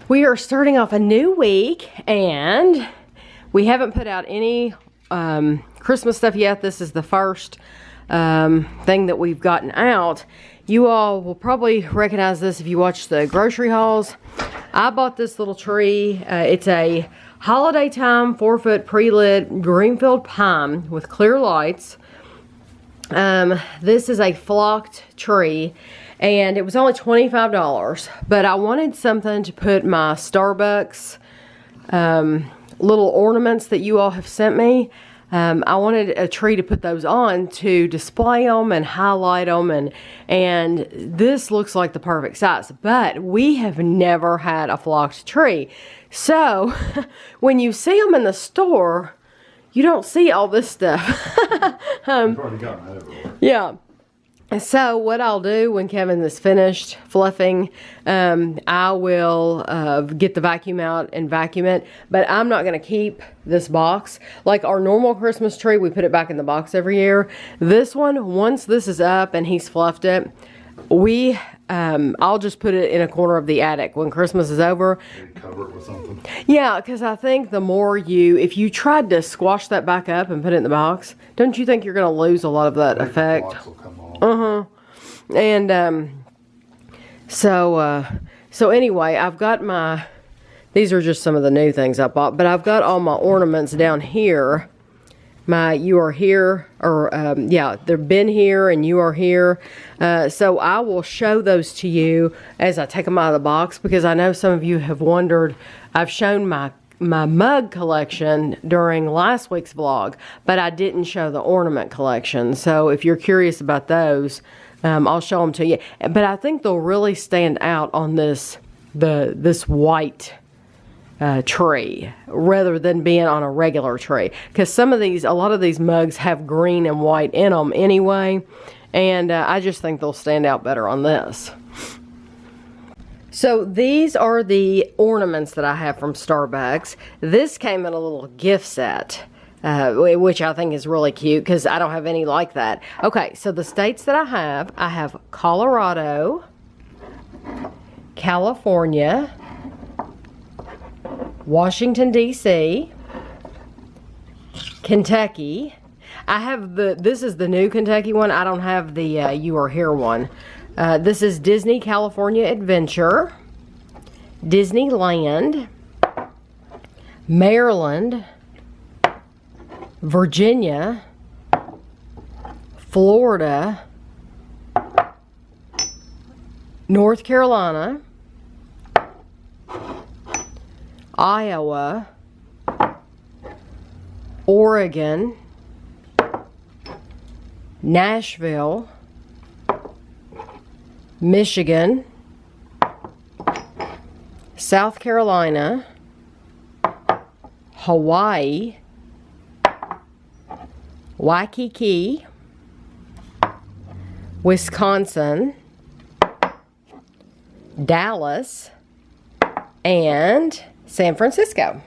We are starting off a new week, and we haven't put out any Christmas stuff yet. This is the first thing that we've gotten out. You all will probably recognize this if you watch the grocery hauls. I bought this little tree. It's a holiday time 4-foot pre-lit Greenfield pine with clear lights. This is a flocked tree, and it was only $25, but I wanted something to put my Starbucks little ornaments that you all have sent me. I wanted a tree to put those on to display them and highlight them, and this looks like the perfect size, but we have never had a flocked tree. So when you see them in the store, you don't see all this stuff. Yeah. So what I'll do when Kevin is finished fluffing, I will get the vacuum out and vacuum it. But I'm not going to keep this box. Like our normal Christmas tree, we put it back in the box every year. This one, once this is up and he's fluffed it, I'll just put it in a corner of the attic when Christmas is over. Cover it with something. Yeah, because I think the more if you tried to squash that back up and put it in the box, don't you think you're going to lose a lot of that effect? The box will come off. And so anyway, I've got these are just some of the new things I bought, but I've got all my ornaments down here. My you are here, or yeah, they've been here and you are here. So I will show those to you as I take them out of the box, because I know some of you have wondered. I've shown my mug collection during last week's vlog, but I didn't show the ornament collection. So if you're curious about those, I'll show them to you. But I think they'll really stand out on this white tree rather than being on a regular tree, because a lot of these mugs have green and white in them anyway, and I just think they'll stand out better on this. So these are the ornaments that I have from Starbucks. This came in a little gift set, which I think is really cute because I don't have any like that. Okay, so the states that I have Colorado, California, Washington, D.C., Kentucky. I have this is the new Kentucky one. I don't have the You Are Here one. This is Disney California Adventure, Disneyland, Maryland, Virginia, Florida, North Carolina, Iowa, Oregon, Nashville, Michigan, South Carolina, Hawaii, Waikiki, Wisconsin, Dallas, and San Francisco.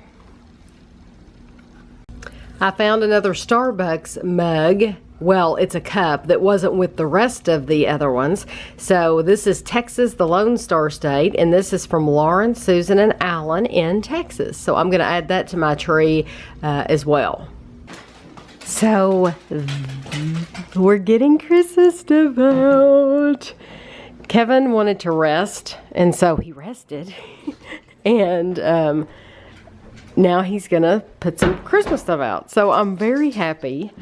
I found another Starbucks mug. Well, it's a cup that wasn't with the rest of the other ones. So this is Texas, the Lone Star State, and this is from Lauren, Susan, and Alan in Texas. So I'm going to add that to my tree as well. So we're getting Christmas stuff out. Kevin wanted to rest, and so he rested. And now he's going to put some Christmas stuff out. So I'm very happy.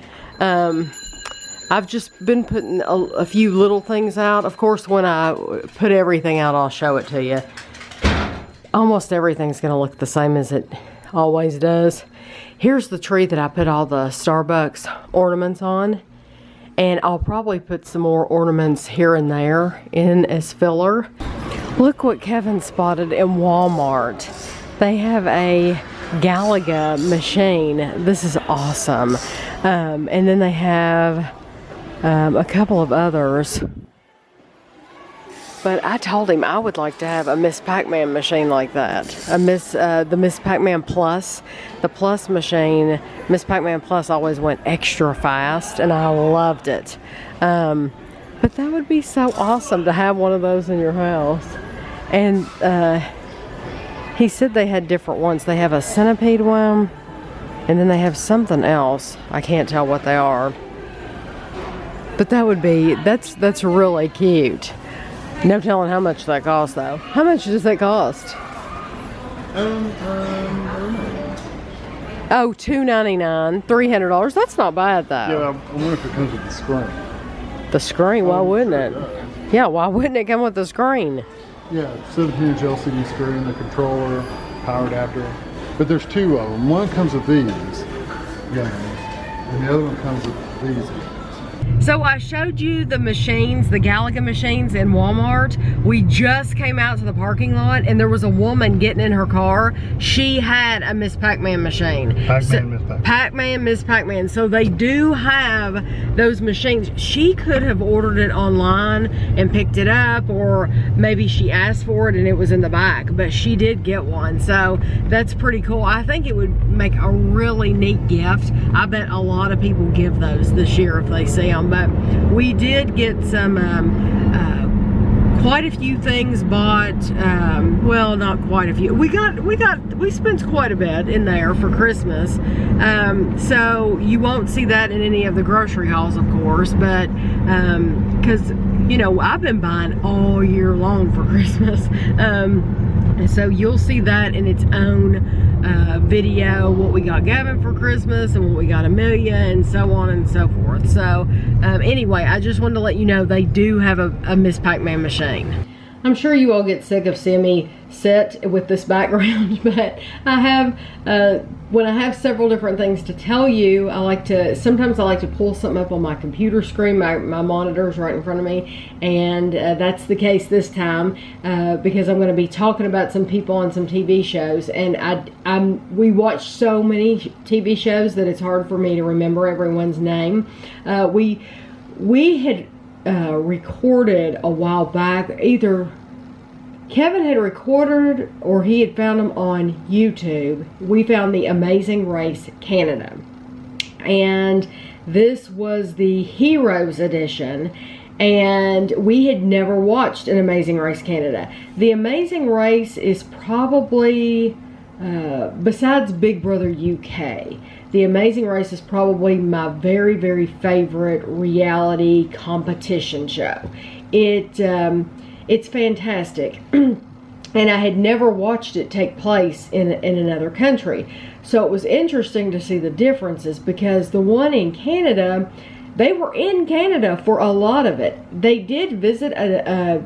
I've just been putting a few little things out. Of course, when I put everything out, I'll show it to you. Almost everything's going to look the same as it always does. Here's the tree that I put all the Starbucks ornaments on. And I'll probably put some more ornaments here and there in as filler. Look what Kevin spotted in Walmart. They have a Galaga machine. This is awesome. And then they have a couple of others. But I told him I would like to have a Miss Pac-Man machine like that. The Miss Pac-Man Plus. The Plus machine, Miss Pac-Man Plus always went extra fast, and I loved it. But that would be so awesome to have one of those in your house. And He said they had different ones. They have a centipede one, and then they have something else. I can't tell what they are. But that would be, that's really cute. No telling how much that costs though. How much does that cost? Oh, $2.99, $300. That's not bad though. Yeah, I wonder if it comes with the screen. The screen? Why wouldn't it? Yeah, why wouldn't it come with the screen? Yeah, 7-inch LCD screen, the controller, power adapter. But there's two of them. One comes with these games, and the other one comes with these games. So I showed you the machines, the Galaga machines in Walmart. We just came out to the parking lot and there was a woman getting in her car. She had a Miss Pac-Man machine. Pac-Man, Miss Pac-Man. Pac-Man, Miss Pac-Man. So they do have those machines. She could have ordered it online and picked it up, or maybe she asked for it and it was in the back, but she did get one. So that's pretty cool. I think it would make a really neat gift. I bet a lot of people give those this year if they see them. But we did get some quite a few things bought. Well, not quite a few. We spent quite a bit in there for Christmas. So you won't see that in any of the grocery hauls, of course, but because you know, I've been buying all year long for Christmas. And so you'll see that in its own video, what we got Gavin for Christmas and what we got Amelia, and so on and so forth. So anyway, I just wanted to let you know they do have a Miss Pac-Man machine. I'm sure you all get sick of seeing me sit with this background, but I have, when I have several different things to tell you, sometimes I like to pull something up on my computer screen. My monitor's right in front of me, and that's the case this time, because I'm going to be talking about some people on some TV shows, and we watch so many TV shows that it's hard for me to remember everyone's name. We had recorded a while back, either Kevin had recorded or he had found them on YouTube. We found the Amazing Race Canada, and this was the Heroes edition, and we had never watched an Amazing Race Canada. The Amazing Race is probably, besides Big Brother UK, The Amazing Race is probably my very, very favorite reality competition show. It's fantastic. And I had never watched it take place in another country. So it was interesting to see the differences, because the one in Canada, they were in Canada for a lot of it. They did visit a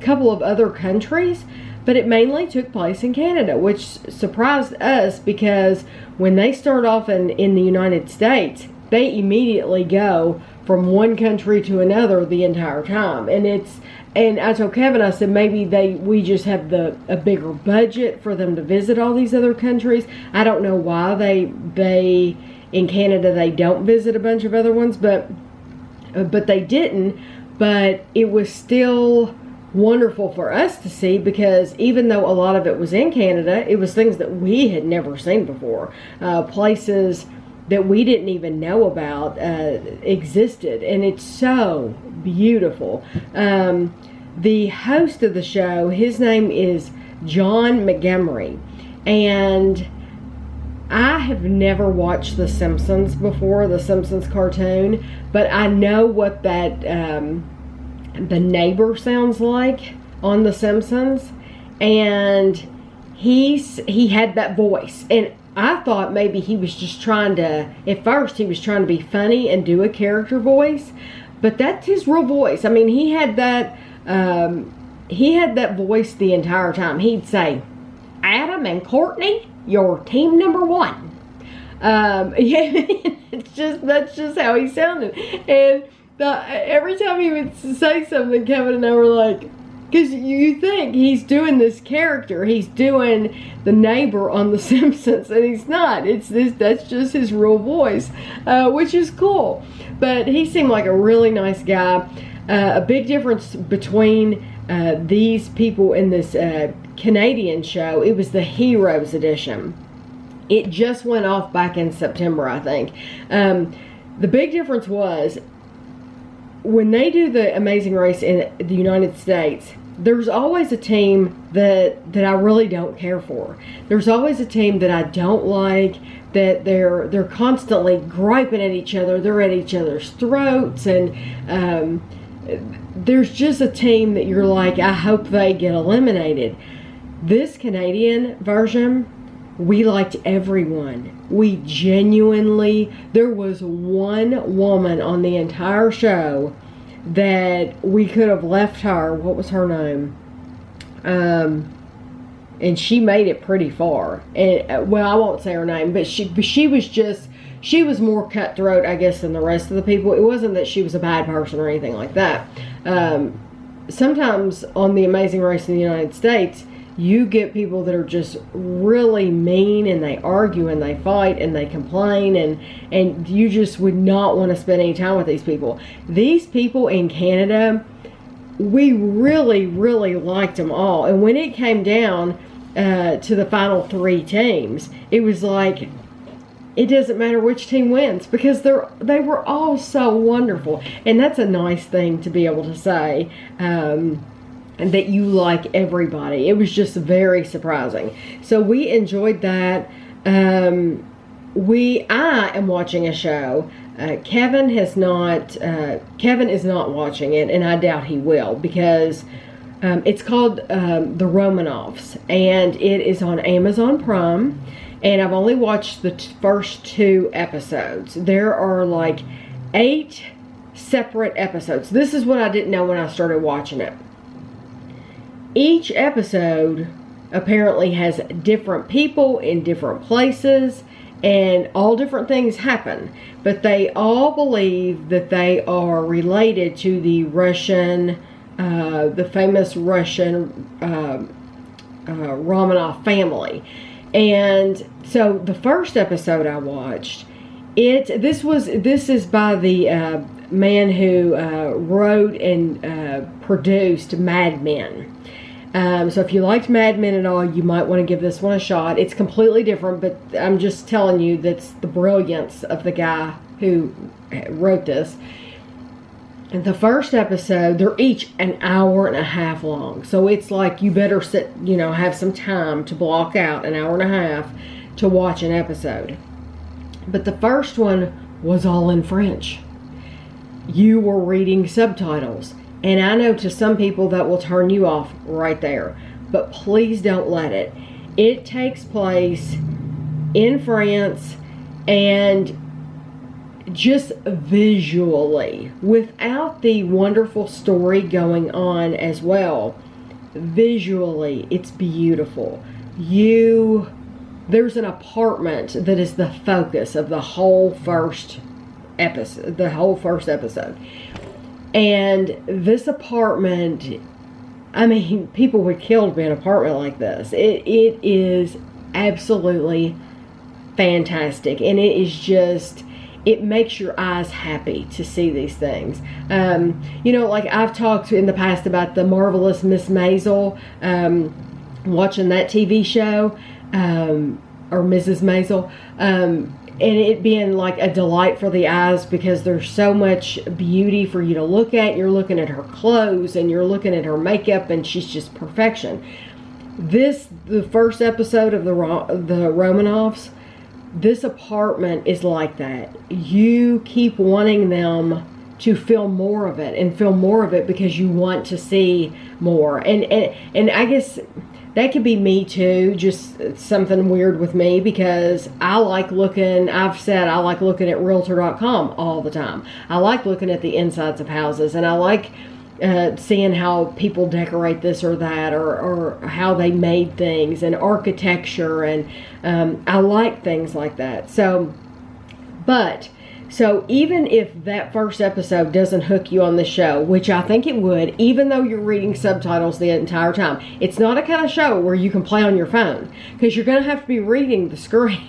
couple of other countries, but it mainly took place in Canada, which surprised us, because when they start off in the United States, they immediately go from one country to another the entire time. And I told Kevin, I said, maybe we just have a bigger budget for them to visit all these other countries. I don't know why they in Canada they don't visit a bunch of other ones, but they didn't. But it was still wonderful for us to see, because even though a lot of it was in Canada, it was things that we had never seen before, places that we didn't even know about existed, and it's so beautiful. The host of the show, his name is John Montgomery, and I have never watched The Simpsons before, the Simpsons cartoon, but I know what that the neighbor sounds like on The Simpsons, and he had that voice, and I thought maybe he was just trying to, at first he was trying to be funny and do a character voice, but that's his real voice. I mean, he had that voice the entire time. He'd say, "Adam and Courtney, your team number one." Yeah, that's just how he sounded. And every time he would say something, Kevin and I were like, because you think he's doing this character, he's doing the neighbor on The Simpsons, and he's not. That's just his real voice, which is cool. But he seemed like a really nice guy. A big difference between these people in this Canadian show, it was the Heroes edition. It just went off back in September, I think. The big difference was, when they do the Amazing Race in the United States, there's always a team that I really don't care for. There's always a team that I don't like, that they're constantly griping at each other. They're at each other's throats, and there's just a team that you're like, I hope they get eliminated. This Canadian version, we liked everyone. We genuinely, there was one woman on the entire show that we could have left her. What was her name? And she made it pretty far. And well, I won't say her name, but she was more cutthroat, I guess, than the rest of the people. It wasn't that she was a bad person or anything like that. Sometimes on The Amazing Race in the United States, you get people that are just really mean, and they argue and they fight and they complain, and you just would not want to spend any time with these people. These people in Canada, we really, really liked them all. And when it came down to the final 3 teams, it was like, it doesn't matter which team wins, because they were all so wonderful. And that's a nice thing to be able to say, and that you like everybody. It was just very surprising. So we enjoyed that. I am watching a show. Kevin is not watching it, and I doubt he will, because it's called The Romanoffs, and it is on Amazon Prime, and I've only watched the first 2 episodes. There are like 8 separate episodes. This is what I didn't know when I started watching it. Each episode apparently has different people in different places, and all different things happen, but they all believe that they are related to the Russian, the famous Russian Romanoff family. And so the first episode I watched, this is by the man who wrote and produced Mad Men. So if you liked Mad Men at all, you might want to give this one a shot. It's completely different, but I'm just telling you that's the brilliance of the guy who wrote this. And the first episode, they're each an hour and a half long. So it's like you better sit, have some time to block out an hour and a half to watch an episode. But the first one was all in French. You were reading subtitles. And I know to some people that will turn you off right there. But please don't let it. It takes place in France, and just visually, without the wonderful story going on as well, visually, it's beautiful. There's an apartment that is the focus of the whole first episode. And this apartment, I mean, people would kill to be in an apartment like this. It is absolutely fantastic. And it is just, it makes your eyes happy to see these things. Like I've talked in the past about the Marvelous Miss Maisel, watching that TV show, or Mrs. Maisel, and it being like a delight for the eyes, because there's so much beauty for you to look at. You're looking at her clothes, and you're looking at her makeup, and she's just perfection. The first episode of the Romanoffs, this apartment is like that. You keep wanting them to film more of it because you want to see more. And I guess that could be me too, just something weird with me, because I've said I like looking at Realtor.com all the time. I like looking at the insides of houses, and I like seeing how people decorate this or that, or how they made things, and architecture, and I like things like that. So even if that first episode doesn't hook you on the show, which I think it would, even though you're reading subtitles the entire time, it's not a kind of show where you can play on your phone, because you're going to have to be reading the screen.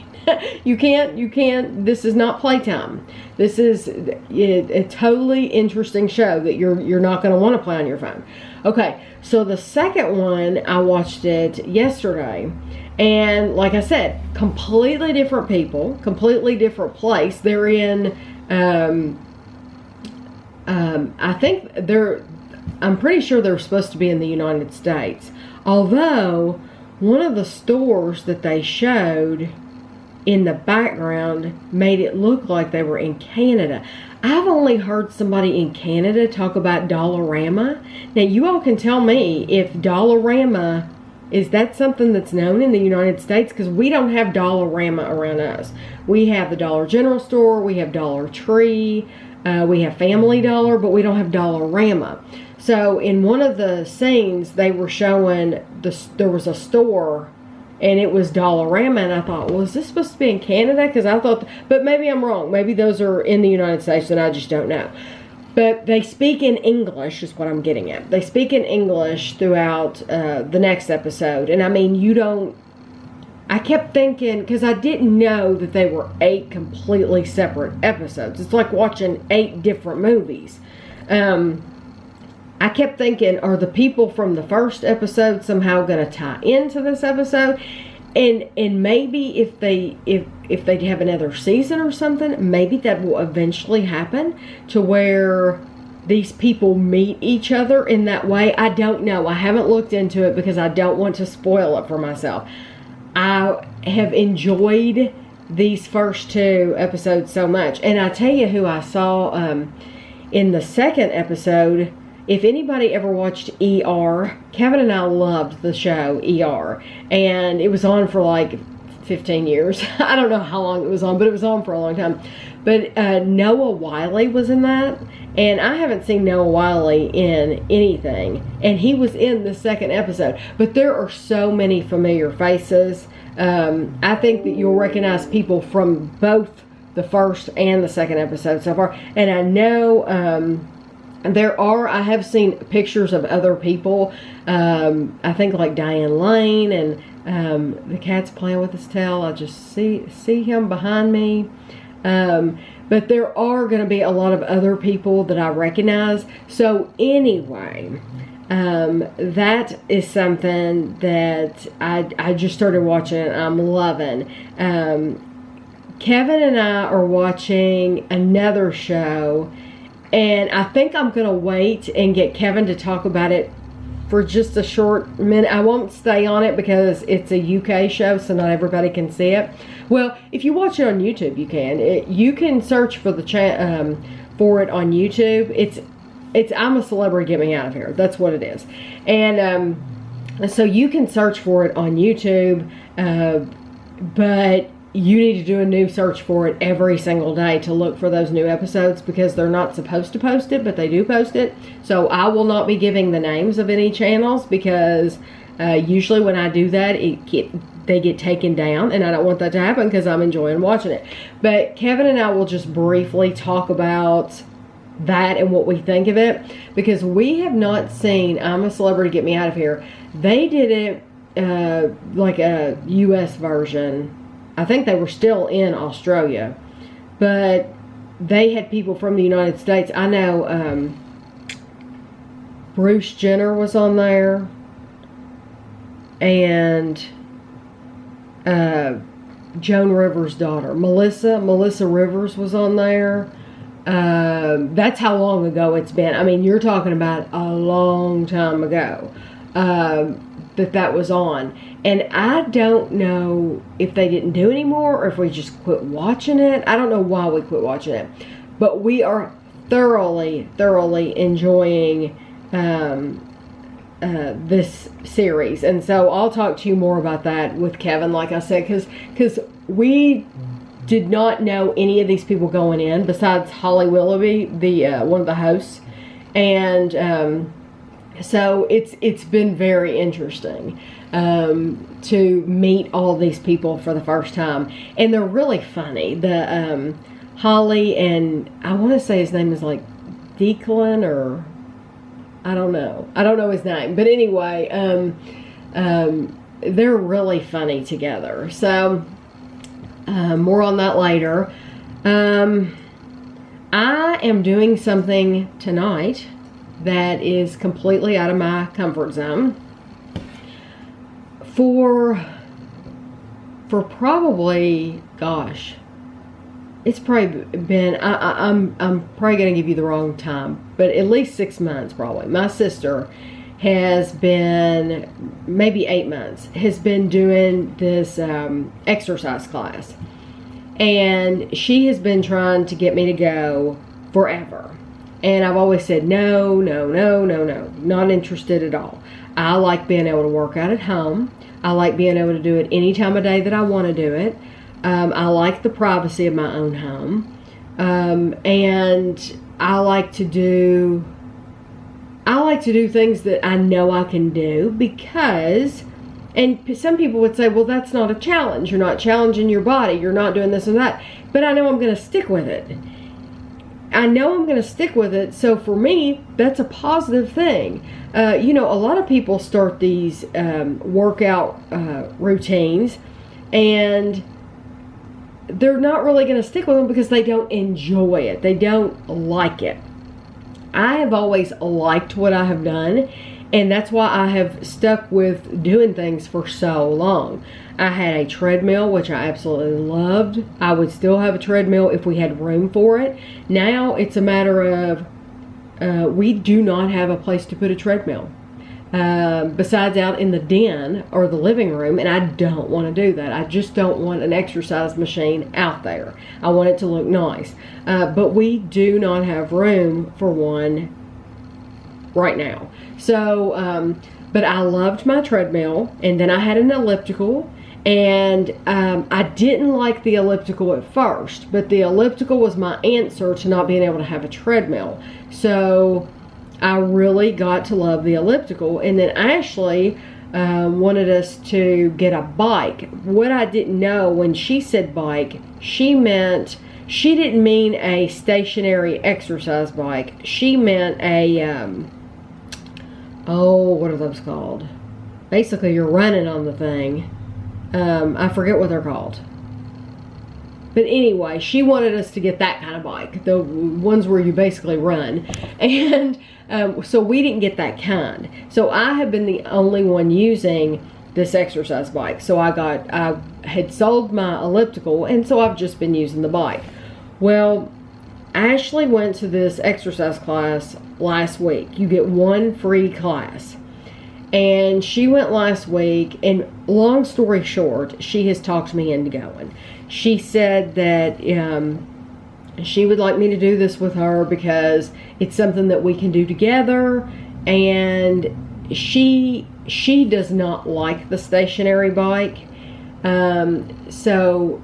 You can't, this is not playtime. This is a totally interesting show that you're not going to want to play on your phone. Okay, so the second one, I watched it yesterday. And like I said, completely different people, completely different place. They're in, I think I'm pretty sure they're supposed to be in the United States. Although, one of the stores that they showed in the background made it look like they were in Canada. I've only heard somebody in Canada talk about Dollarama. Now, you all can tell me if Dollarama, is that something that's known in the United States? Because we don't have Dollarama around us. We have the Dollar General store, we have Dollar Tree, we have Family Dollar, but we don't have Dollarama. So in one of the scenes, they were showing there was a store, and it was Dollarama, and I thought, well, is this supposed to be in Canada? Because I thought, but maybe I'm wrong. Maybe those are in the United States, and I just don't know. But they speak in English, is what I'm getting at. They speak in English throughout the next episode, and I mean, I kept thinking, because I didn't know that they were 8 completely separate episodes. It's like watching 8 different movies. I kept thinking, are the people from the first episode somehow going to tie into this episode? And maybe if they have another season or something, maybe that will eventually happen to where these people meet each other in that way. I don't know. I haven't looked into it because I don't want to spoil it for myself. I have enjoyed these first 2 episodes so much. And I tell you who I saw in the second episode. If anybody ever watched ER, Kevin and I loved the show ER. And it was on for like 15 years. I don't know how long it was on, but it was on for a long time. But Noah Wiley was in that. And I haven't seen Noah Wiley in anything. And he was in the second episode. But there are so many familiar faces. I think that you'll recognize people from both the first and the second episode so far. And I know I have seen pictures of other people. I think like Diane Lane, and the cat's playing with his tail. I just see him behind me. But there are going to be a lot of other people that I recognize. So anyway, that is something that I just started watching and I'm loving. Kevin and I are watching another show, and I think I'm going to wait and get Kevin to talk about it for just a short minute. I won't stay on it because it's a UK show, so not everybody can see it. Well, if you watch it on YouTube, you can. You can search for for it on YouTube. It's I'm a Celebrity, Get Me Out of Here. That's what it is. And so you can search for it on YouTube, but you need to do a new search for it every single day to look for those new episodes, because they're not supposed to post it, but they do post it. So I will not be giving the names of any channels, because usually when I do that, they get taken down, and I don't want that to happen because I'm enjoying watching it. But Kevin and I will just briefly talk about that and what we think of it, because we have not seen I'm a Celebrity, Get Me Out of Here. They did it like a US version. I think they were still in Australia, but they had people from the United States. I know Bruce Jenner was on there, and Joan Rivers' daughter, Melissa Rivers was on there. That's how long ago it's been. I mean, you're talking about a long time ago that was on. And I don't know if they didn't do any more or if we just quit watching it. I don't know why we quit watching it. But we are thoroughly enjoying this series. And so I'll talk to you more about that with Kevin, like I said, because we did not know any of these people going in besides Holly Willoughby, the one of the hosts. And so it's been very interesting to meet all these people for the first time, and they're really funny. The Holly, and I want to say his name is like Declan, or I don't know his name, but anyway, they're really funny together. So more on that later. I am doing something tonight that is completely out of my comfort zone. For probably, gosh, it's probably been, I'm probably going to give you the wrong time, but at least 6 months probably. My sister has been, maybe 8 months, has been doing this exercise class. And she has been trying to get me to go forever. And I've always said, no, not interested at all. I like being able to work out at home. I like being able to do it any time of day that I want to do it. I like the privacy of my own home. And I like to do things that I know I can do because, and some people would say, well, that's not a challenge. You're not challenging your body. You're not doing this and that. But I know I'm going to stick with it. So for me, that's a positive thing. A lot of people start these workout routines and they're not really going to stick with them because they don't enjoy it. They don't like it. I have always liked what I have done, and that's why I have stuck with doing things for so long. I had a treadmill, which I absolutely loved. I would still have a treadmill if we had room for it. Now it's a matter of we do not have a place to put a treadmill besides out in the den or the living room, and I don't want to do that. I just don't want an exercise machine out there. I want it to look nice. But we do not have room for one right now. So, but I loved my treadmill, and then I had an elliptical, and I didn't like the elliptical at first, but the elliptical was my answer to not being able to have a treadmill. So I really got to love the elliptical, and then Ashley wanted us to get a bike. What I didn't know, when she said bike, she didn't mean a stationary exercise bike. She meant a what are those called? Basically, you're running on the thing. I forget what they're called. But anyway, she wanted us to get that kind of bike, the ones where you basically run. And so we didn't get that kind. So I have been the only one using this exercise bike. So I had sold my elliptical, and so I've just been using the bike. Well, Ashley went to this exercise class last week. You get one free class. And she went last week, and long story short, she has talked me into going. She said that she would like me to do this with her because it's something that we can do together, and she does not like the stationary bike. So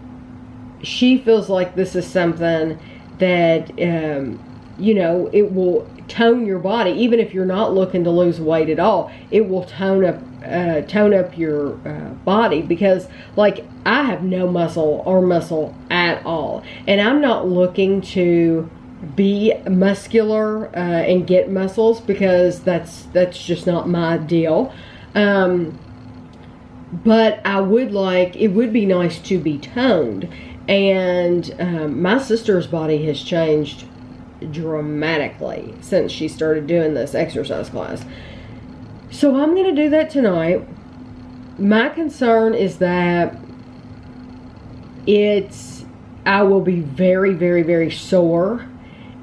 she feels like this is something that, it will tone your body. Even if you're not looking to lose weight at all, it will tone up your body, because like I have no arm muscle at all, and I'm not looking to be muscular and get muscles, because that's just not my deal. But it would be nice to be toned, and my sister's body has changed dramatically since she started doing this exercise class. So I'm going to do that tonight. My concern is that I will be very, very, very sore.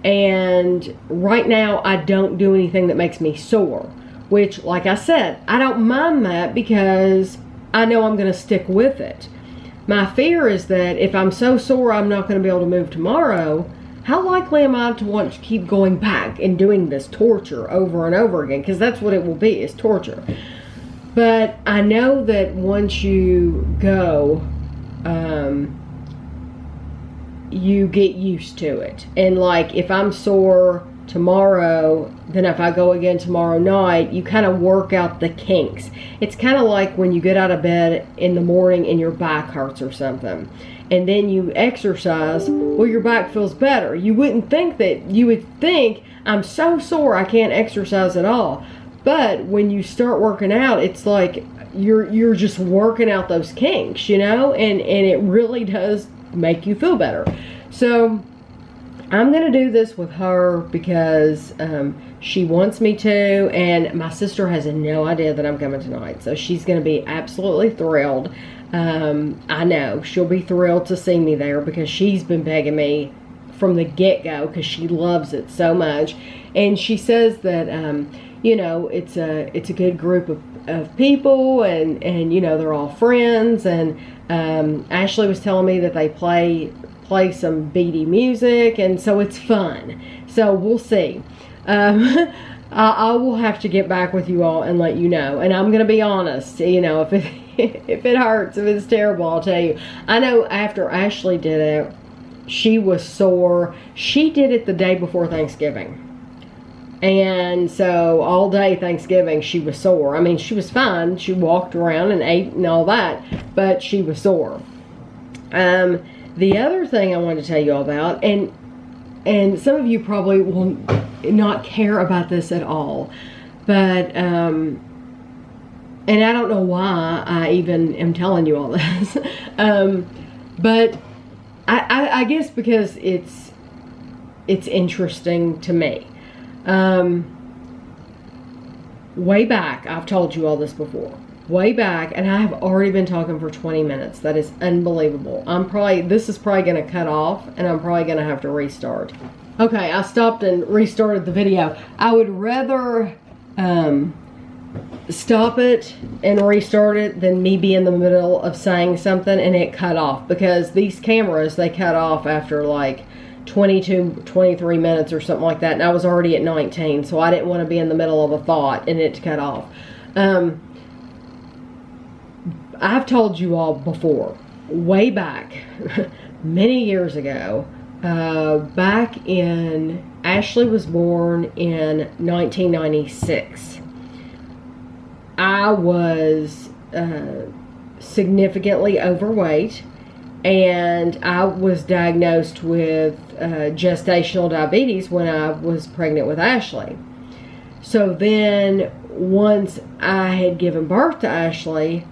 And right now I don't do anything that makes me sore, which, like I said, I don't mind that because I know I'm going to stick with it. My fear is that if I'm so sore I'm not going to be able to move tomorrow, how likely am I to want to keep going back and doing this torture over and over again? Because that's what it will be, is torture. But I know that once you go, you get used to it. And like, if I'm sore tomorrow, then if I go again tomorrow night, you kind of work out the kinks. It's kind of like when you get out of bed in the morning and your back hurts or something, and then you exercise, well, your back feels better. You would think, I'm so sore I can't exercise at all. But when you start working out, it's like you're just working out those kinks, and it really does make you feel better. So I'm going to do this with her because she wants me to, and my sister has no idea that I'm coming tonight. So she's going to be absolutely thrilled. I know she'll be thrilled to see me there because she's been begging me from the get-go because she loves it so much. And she says that, you know, it's a good group of people, and you know, they're all friends. And Ashley was telling me that they play some beady music, and so it's fun. So we'll see. I will have to get back with you all and let you know. And I'm gonna be honest, you know, if it hurts, if it's terrible, I'll tell you. I know after Ashley did it, she was sore. She did it the day before Thanksgiving. And so all day Thanksgiving, she was sore. I mean, she was fine. She walked around and ate and all that, but she was sore. The other thing I wanted to tell you all about, and some of you probably will not care about this at all, but, and I don't know why I even am telling you all this, but I guess because it's interesting to me. Way back, I've told you all this before, way back, and I have already been talking for 20 minutes. That is unbelievable. This is probably going to cut off, and I'm probably going to have to restart. Okay, I stopped and restarted the video. I would rather stop it and restart it than me be in the middle of saying something and it cut off, because these cameras, they cut off after like 22, 23 minutes or something like that, and I was already at 19, so I didn't want to be in the middle of a thought and it to cut off. I've told you all before, way back, many years ago, back in, Ashley was born in 1996. I was significantly overweight, and I was diagnosed with gestational diabetes when I was pregnant with Ashley. So then, once I had given birth to Ashley,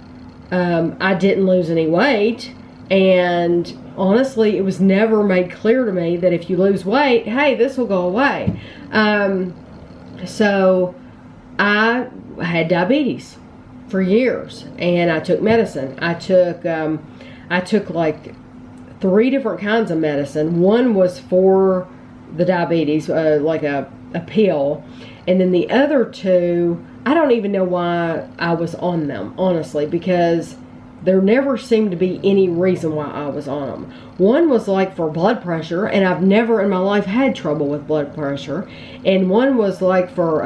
I didn't lose any weight, and honestly, it was never made clear to me that if you lose weight, hey, this will go away. So I had diabetes for years, and I took medicine. I took like 3 different kinds of medicine. One was for the diabetes, like a pill, and then the other 2, I don't even know why I was on them, honestly, because there never seemed to be any reason why I was on them. One was like for blood pressure, and I've never in my life had trouble with blood pressure. And one was like for,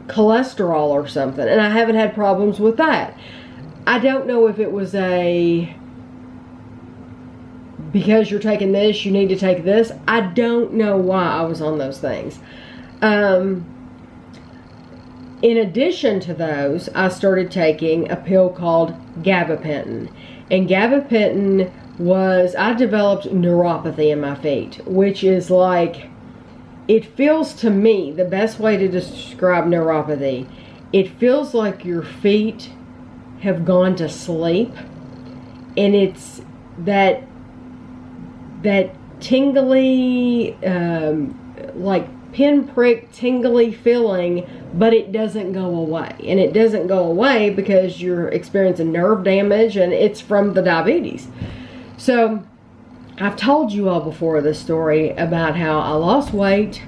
cholesterol or something, and I haven't had problems with that. I don't know if it was because you're taking this, you need to take this. I don't know why I was on those things. In addition to those, I started taking a pill called gabapentin. And gabapentin I developed neuropathy in my feet, which is like, it feels to me, the best way to describe neuropathy, it feels like your feet have gone to sleep, and it's that tingly, like pinprick tingly feeling, but it doesn't go away. And it doesn't go away because you're experiencing nerve damage, and it's from the diabetes. So I've told you all before this story about how I lost weight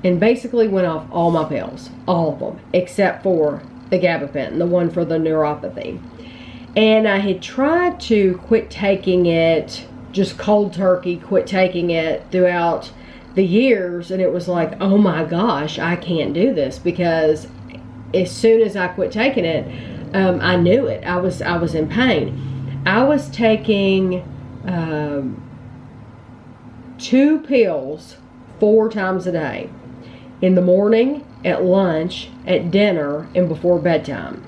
and basically went off all my pills, all of them, except for the gabapentin, the one for the neuropathy. And I had tried to quit taking it, just cold turkey, quit taking it throughout the years, and it was like, oh my gosh, I can't do this, because as soon as I quit taking it, I knew it. I was in pain. I was taking 2 pills 4 times a day, in the morning, at lunch, at dinner, and before bedtime.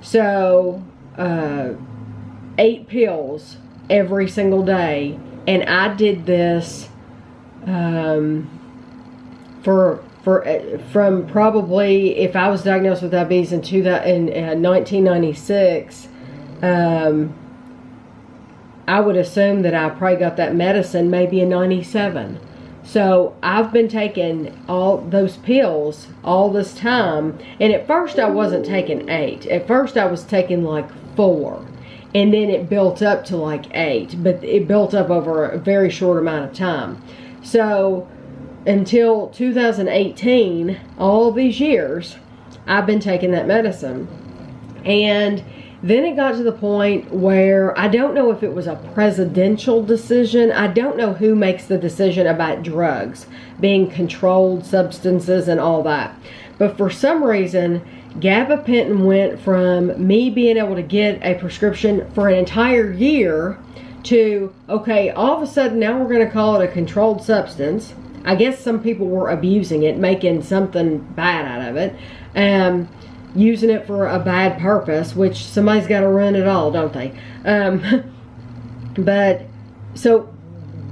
So 8 pills every single day, and I did this from probably, if I was diagnosed with diabetes in 1996, I would assume that I probably got that medicine maybe in 97. So I've been taking all those pills all this time. And at first I wasn't taking 8. At first I was taking like 4. And then it built up to like 8. But it built up over a very short amount of time. So until 2018, all these years, I've been taking that medicine. And then it got to the point where I don't know if it was a presidential decision. I don't know who makes the decision about drugs being controlled substances and all that. But for some reason, gabapentin went from me being able to get a prescription for an entire year to, okay, all of a sudden now we're going to call it a controlled substance. I guess some people were abusing it, making something bad out of it. Using it for a bad purpose, which somebody's got to run it all, don't they? But so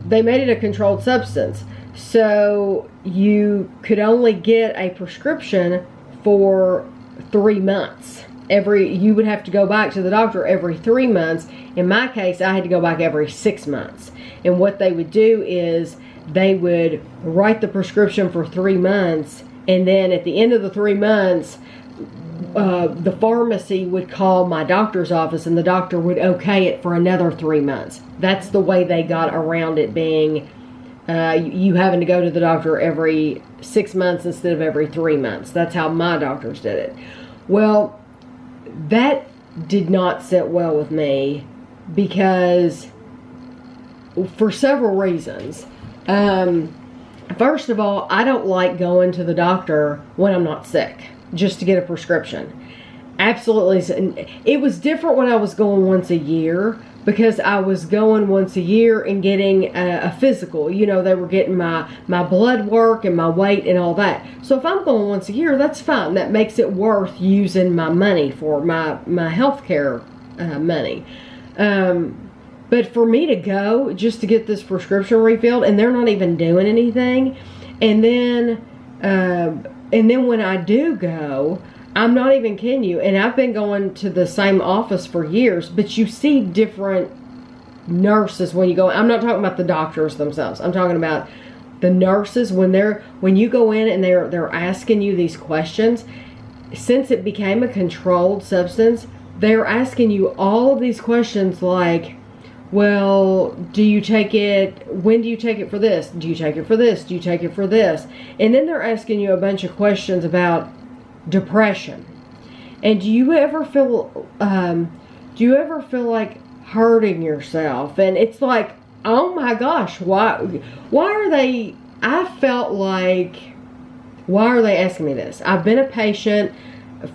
they made it a controlled substance. So you could only get a prescription for 3 months. You would have to go back to the doctor every 3 months. In my case, I had to go back every 6 months. And what they would do is they would write the prescription for 3 months, and then at the end of the 3 months, the pharmacy would call my doctor's office, and the doctor would okay it for another 3 months. That's the way they got around it being you having to go to the doctor every 6 months instead of every 3 months. That's how my doctors did it. Well, that did not sit well with me because for several reasons. First of all, I don't like going to the doctor when I'm not sick just to get a prescription. Absolutely. It was different when I was going once a year because I was going once a year and getting a physical. You know, they were getting my blood work and my weight and all that. So if I'm going once a year, that's fine. That makes it worth using my money for my health care money. But for me to go just to get this prescription refilled, and they're not even doing anything, and then when I do go, I'm not even kidding you, and I've been going to the same office for years, but you see different nurses when you go. I'm not talking about the doctors themselves. I'm talking about the nurses when you go in and they're asking you these questions. Since it became a controlled substance, they're asking you all of these questions like, well, do you take it, when do you take it for this? Do you take it for this? Do you take it for this? And then they're asking you a bunch of questions about depression. And do you ever feel like hurting yourself? And it's like, oh my gosh, why are they, I felt like, why are they asking me this? I've been a patient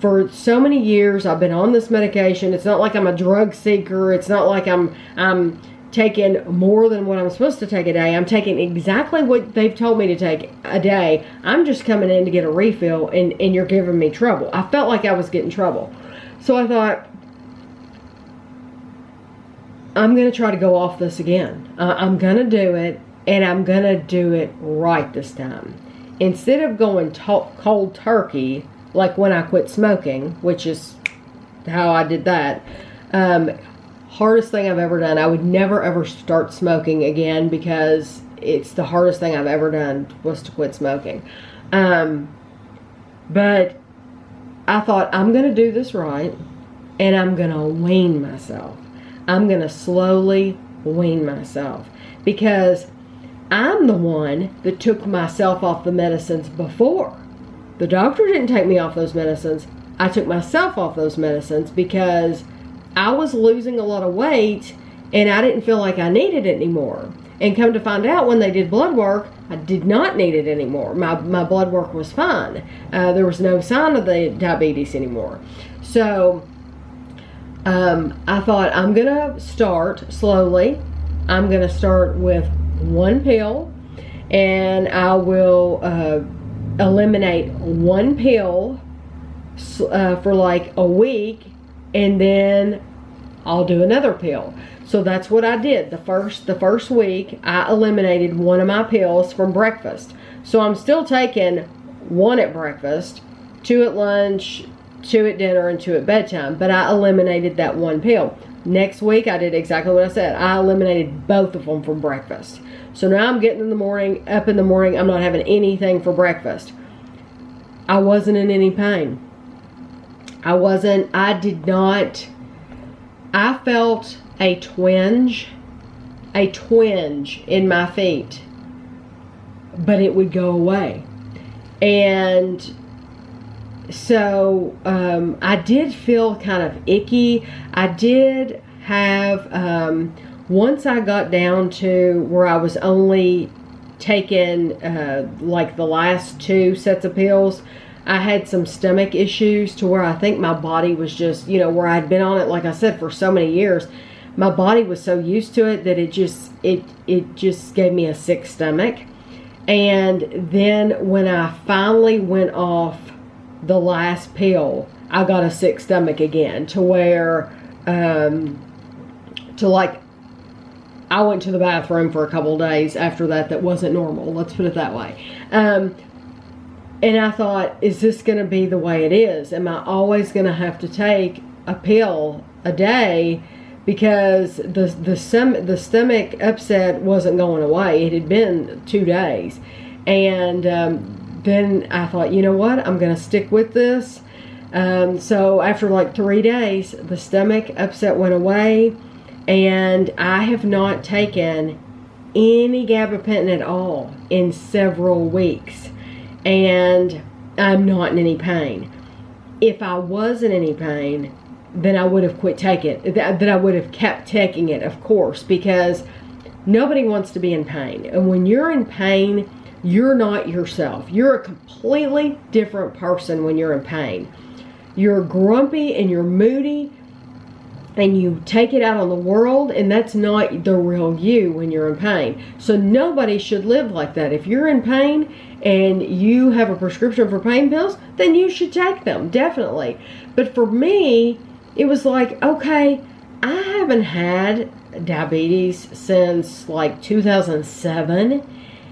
for so many years. I've been on this medication. It's not like I'm a drug seeker. It's not like I'm taking more than what I'm supposed to take a day. I'm taking exactly what they've told me to take a day. I'm just coming in to get a refill, and you're giving me trouble. I felt like I was getting trouble. So I thought, I'm going to try to go off this again. I'm going to do it, and I'm going to do it right this time. Instead of going cold turkey, like when I quit smoking, which is how I did that. Hardest thing I've ever done. I would never ever start smoking again because it's the hardest thing I've ever done was to quit smoking. But I thought, I'm going to do this right, and I'm going to wean myself. I'm going to slowly wean myself because I'm the one that took myself off the medicines before. The doctor didn't take me off those medicines. I took myself off those medicines because I was losing a lot of weight and I didn't feel like I needed it anymore. And come to find out, when they did blood work, I did not need it anymore. My blood work was fine. There was no sign of the diabetes anymore. So I thought, I'm going to start slowly. I'm going to start with 1 pill, and I will eliminate 1 pill for like a week, and then I'll do another pill. So that's what I did. The first week, I eliminated 1 of my pills from breakfast. So I'm still taking 1 at breakfast, 2 at lunch, 2 at dinner, and 2 at bedtime. But I eliminated that 1 pill. Next week, I did exactly what I said. I eliminated both of them from breakfast. So now I'm getting up in the morning, I'm not having anything for breakfast. I wasn't in any pain. I felt a twinge in my feet, but it would go away. And so I did feel kind of icky. I did have, once I got down to where I was only taking like the last 2 sets of pills, I had some stomach issues to where I think my body was just, where I'd been on it, like I said, for so many years, my body was so used to it that it just gave me a sick stomach. And then when I finally went off the last pill, I got a sick stomach again, to where I went to the bathroom for a couple of days after that wasn't normal, let's put it that way. And I thought, is this going to be the way it is? Am I always going to have to take a pill a day? Because the stomach upset wasn't going away. It had been 2 days. And then I thought, you know what? I'm going to stick with this. So after like 3 days, the stomach upset went away. And I have not taken any gabapentin at all in several weeks. And I'm not in any pain. If I was in any pain, then I would have quit taking it. That I would have kept taking it, of course, because nobody wants to be in pain. And when you're in pain, you're not yourself. You're a completely different person when you're in pain. You're grumpy and you're moody, and you take it out on the world, and that's not the real you when you're in pain. So nobody should live like that. If you're in pain and you have a prescription for pain pills, then you should take them, definitely. But for me, it was like, okay, I haven't had diabetes since like 2007,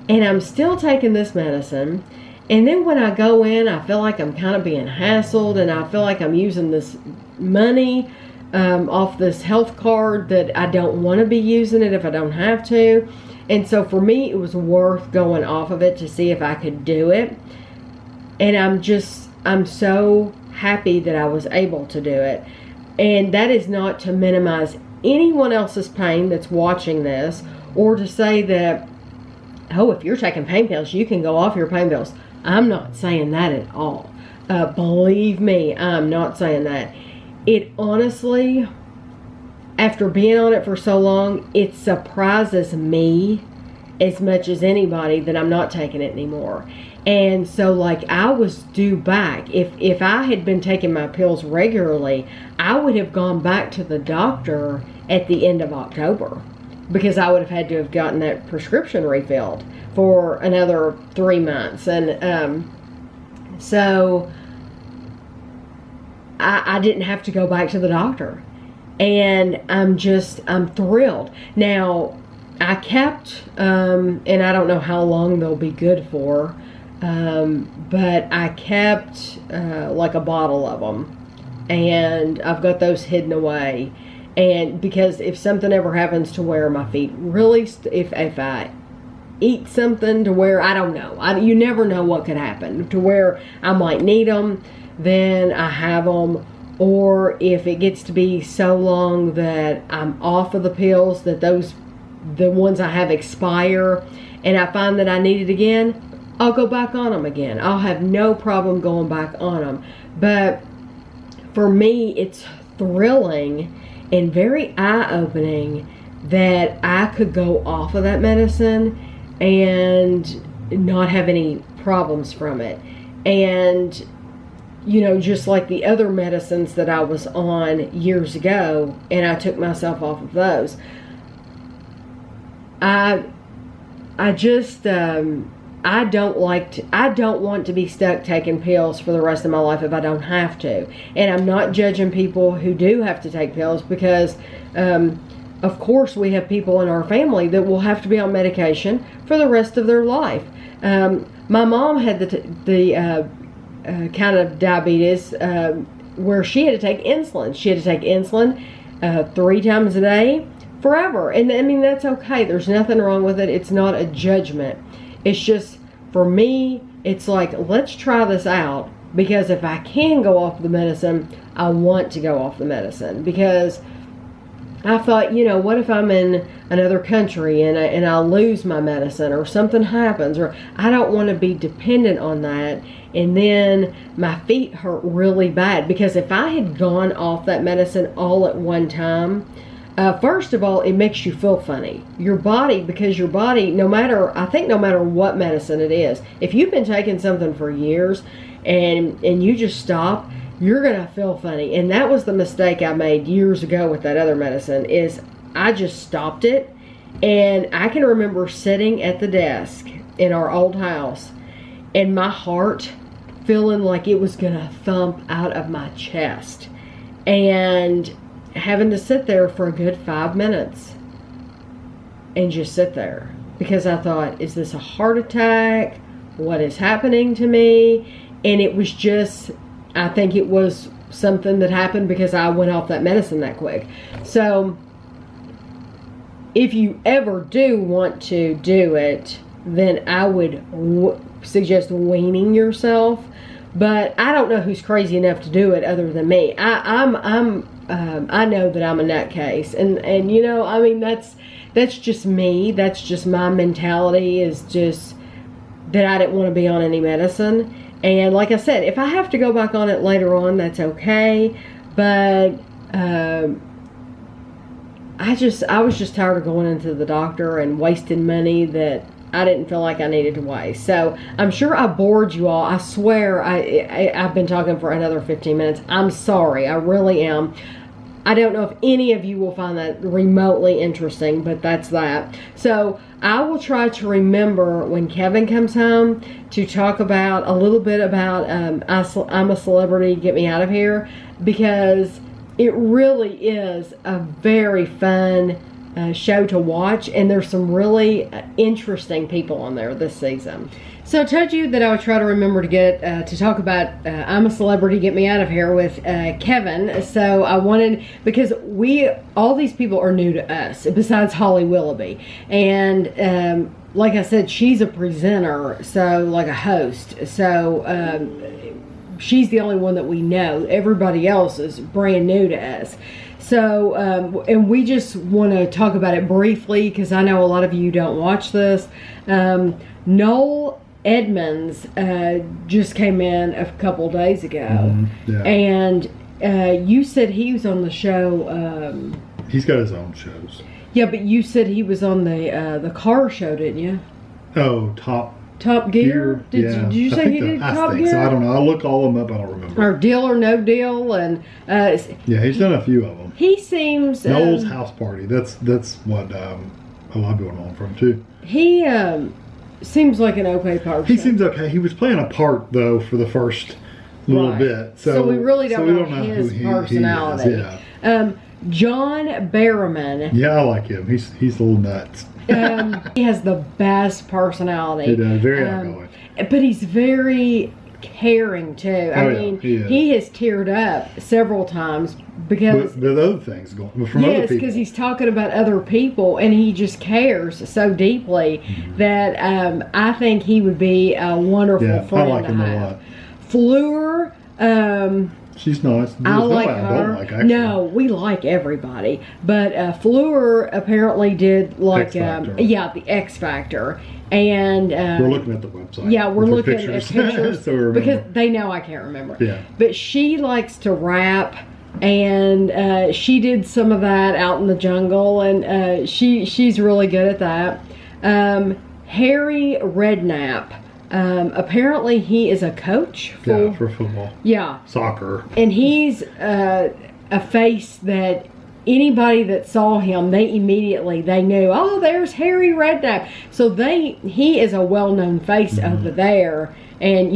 and I'm still taking this medicine. And then when I go in, I feel like I'm kind of being hassled, and I feel like I'm using this money off this health card that I don't want to be using it if I don't have to. And so for me, it was worth going off of it to see if I could do it. And I'm so happy that I was able to do it. And that is not to minimize anyone else's pain that's watching this, or to say that, oh, if you're taking pain pills, you can go off your pain pills. I'm not saying that at all. Believe me, I'm not saying that. It honestly, after being on it for so long, it surprises me as much as anybody that I'm not taking it anymore. And so, like, I was due back. If I had been taking my pills regularly, I would have gone back to the doctor at the end of October, because I would have had to have gotten that prescription refilled for another 3 months. And so I didn't have to go back to the doctor. And I'm thrilled. Now, I kept, and I don't know how long they'll be good for, but I kept like a bottle of them. And I've got those hidden away. And because if something ever happens to where my feet really, if I eat something to where, I don't know, you never know what could happen, to where I might need them, then I have them. Or if it gets to be so long that I'm off of the pills, that the ones I have expire, and I find that I need it again, I'll go back on them again. I'll have no problem going back on them. But for me, it's thrilling and very eye-opening that I could go off of that medicine and not have any problems from it. And, you know, just like the other medicines that I was on years ago, and I took myself off of those. I don't want to be stuck taking pills for the rest of my life if I don't have to. And I'm not judging people who do have to take pills, because of course we have people in our family that will have to be on medication for the rest of their life. My mom had the kind of diabetes where she had to take insulin. She had to take insulin 3 times a day forever. And I mean, that's okay. There's nothing wrong with it. It's not a judgment. It's just, for me, it's like, let's try this out. Because if I can go off the medicine, I want to go off the medicine. Because I thought, what if I'm in another country and I lose my medicine, or something happens, or I don't want to be dependent on that, and then my feet hurt really bad. Because if I had gone off that medicine all at one time, first of all, it makes you feel funny. Your body, no matter what medicine it is, if you've been taking something for years and you just stop, you're going to feel funny. And that was the mistake I made years ago with that other medicine, is I just stopped it. And I can remember sitting at the desk in our old house and my heart feeling like it was going to thump out of my chest. And having to sit there for a good 5 minutes and just sit there, because I thought, is this a heart attack? What is happening to me? And it was just, I think it was something that happened because I went off that medicine that quick. So if you ever do want to do it, then I would suggest weaning yourself. But I don't know who's crazy enough to do it other than me. I know that I'm a nutcase, and I mean, that's just me. That's just my mentality, is just that I didn't want to be on any medicine. And like I said, if I have to go back on it later on, that's okay. But I was just tired of going into the doctor and wasting money that I didn't feel like I needed to waste. So I'm sure I bored you all. I swear I've been talking for another 15 minutes. I'm sorry. I really am. I don't know if any of you will find that remotely interesting, but that's that. So I will try to remember when Kevin comes home to talk about a little bit about I'm a Celebrity, Get Me Out of Here, because it really is a very fun show to watch, and there's some really interesting people on there this season. So I told you that I would try to remember to get to talk about I'm a Celebrity, Get Me Out of Here with Kevin. So I wanted, because all these people are new to us besides Holly Willoughby, and like I said, she's a presenter, so like a host, so she's the only one that we know. Everybody else is brand new to us. So, and we just want to talk about it briefly, because I know a lot of you don't watch this. Noel Edmonds just came in a couple days ago, yeah. And you said he was on the show. He's got his own shows. Yeah, but you said he was on the car show, didn't you? Oh, Top Gear? Did you say he did Top Gear? So. I don't know. I'll look all of them up. I don't remember. Or Deal or No Deal, and yeah, he's done a few of them. He seems Noel's House Party. That's what a lot of people know him from too. He seems like an okay person. He seems okay. He was playing a part though for the first little bit, so we really don't know his personality. He is, yeah. John Barrowman. Yeah, I like him. He's a little nuts. He has the best personality. He does. Very outgoing. But he's very caring too. I mean, he has teared up several times because there's other things going from other yes, people. because he's talking about other people, and he just cares so deeply that I think he would be a wonderful friend I like him a lot. Fleur. She's nice. I like her. I don't like, actually. No, we like everybody. But Fleur apparently did like the X Factor. And we're looking at the website. Yeah, we're looking at pictures so because they know I can't remember. Yeah. But she likes to rap, and she did some of that out in the jungle, and she's really good at that. Harry Redknapp. Apparently he is a coach for football. Yeah. Soccer. And he's a face that anybody that saw him, they knew, oh, there's Harry Redknapp. So he is a well-known face over there, and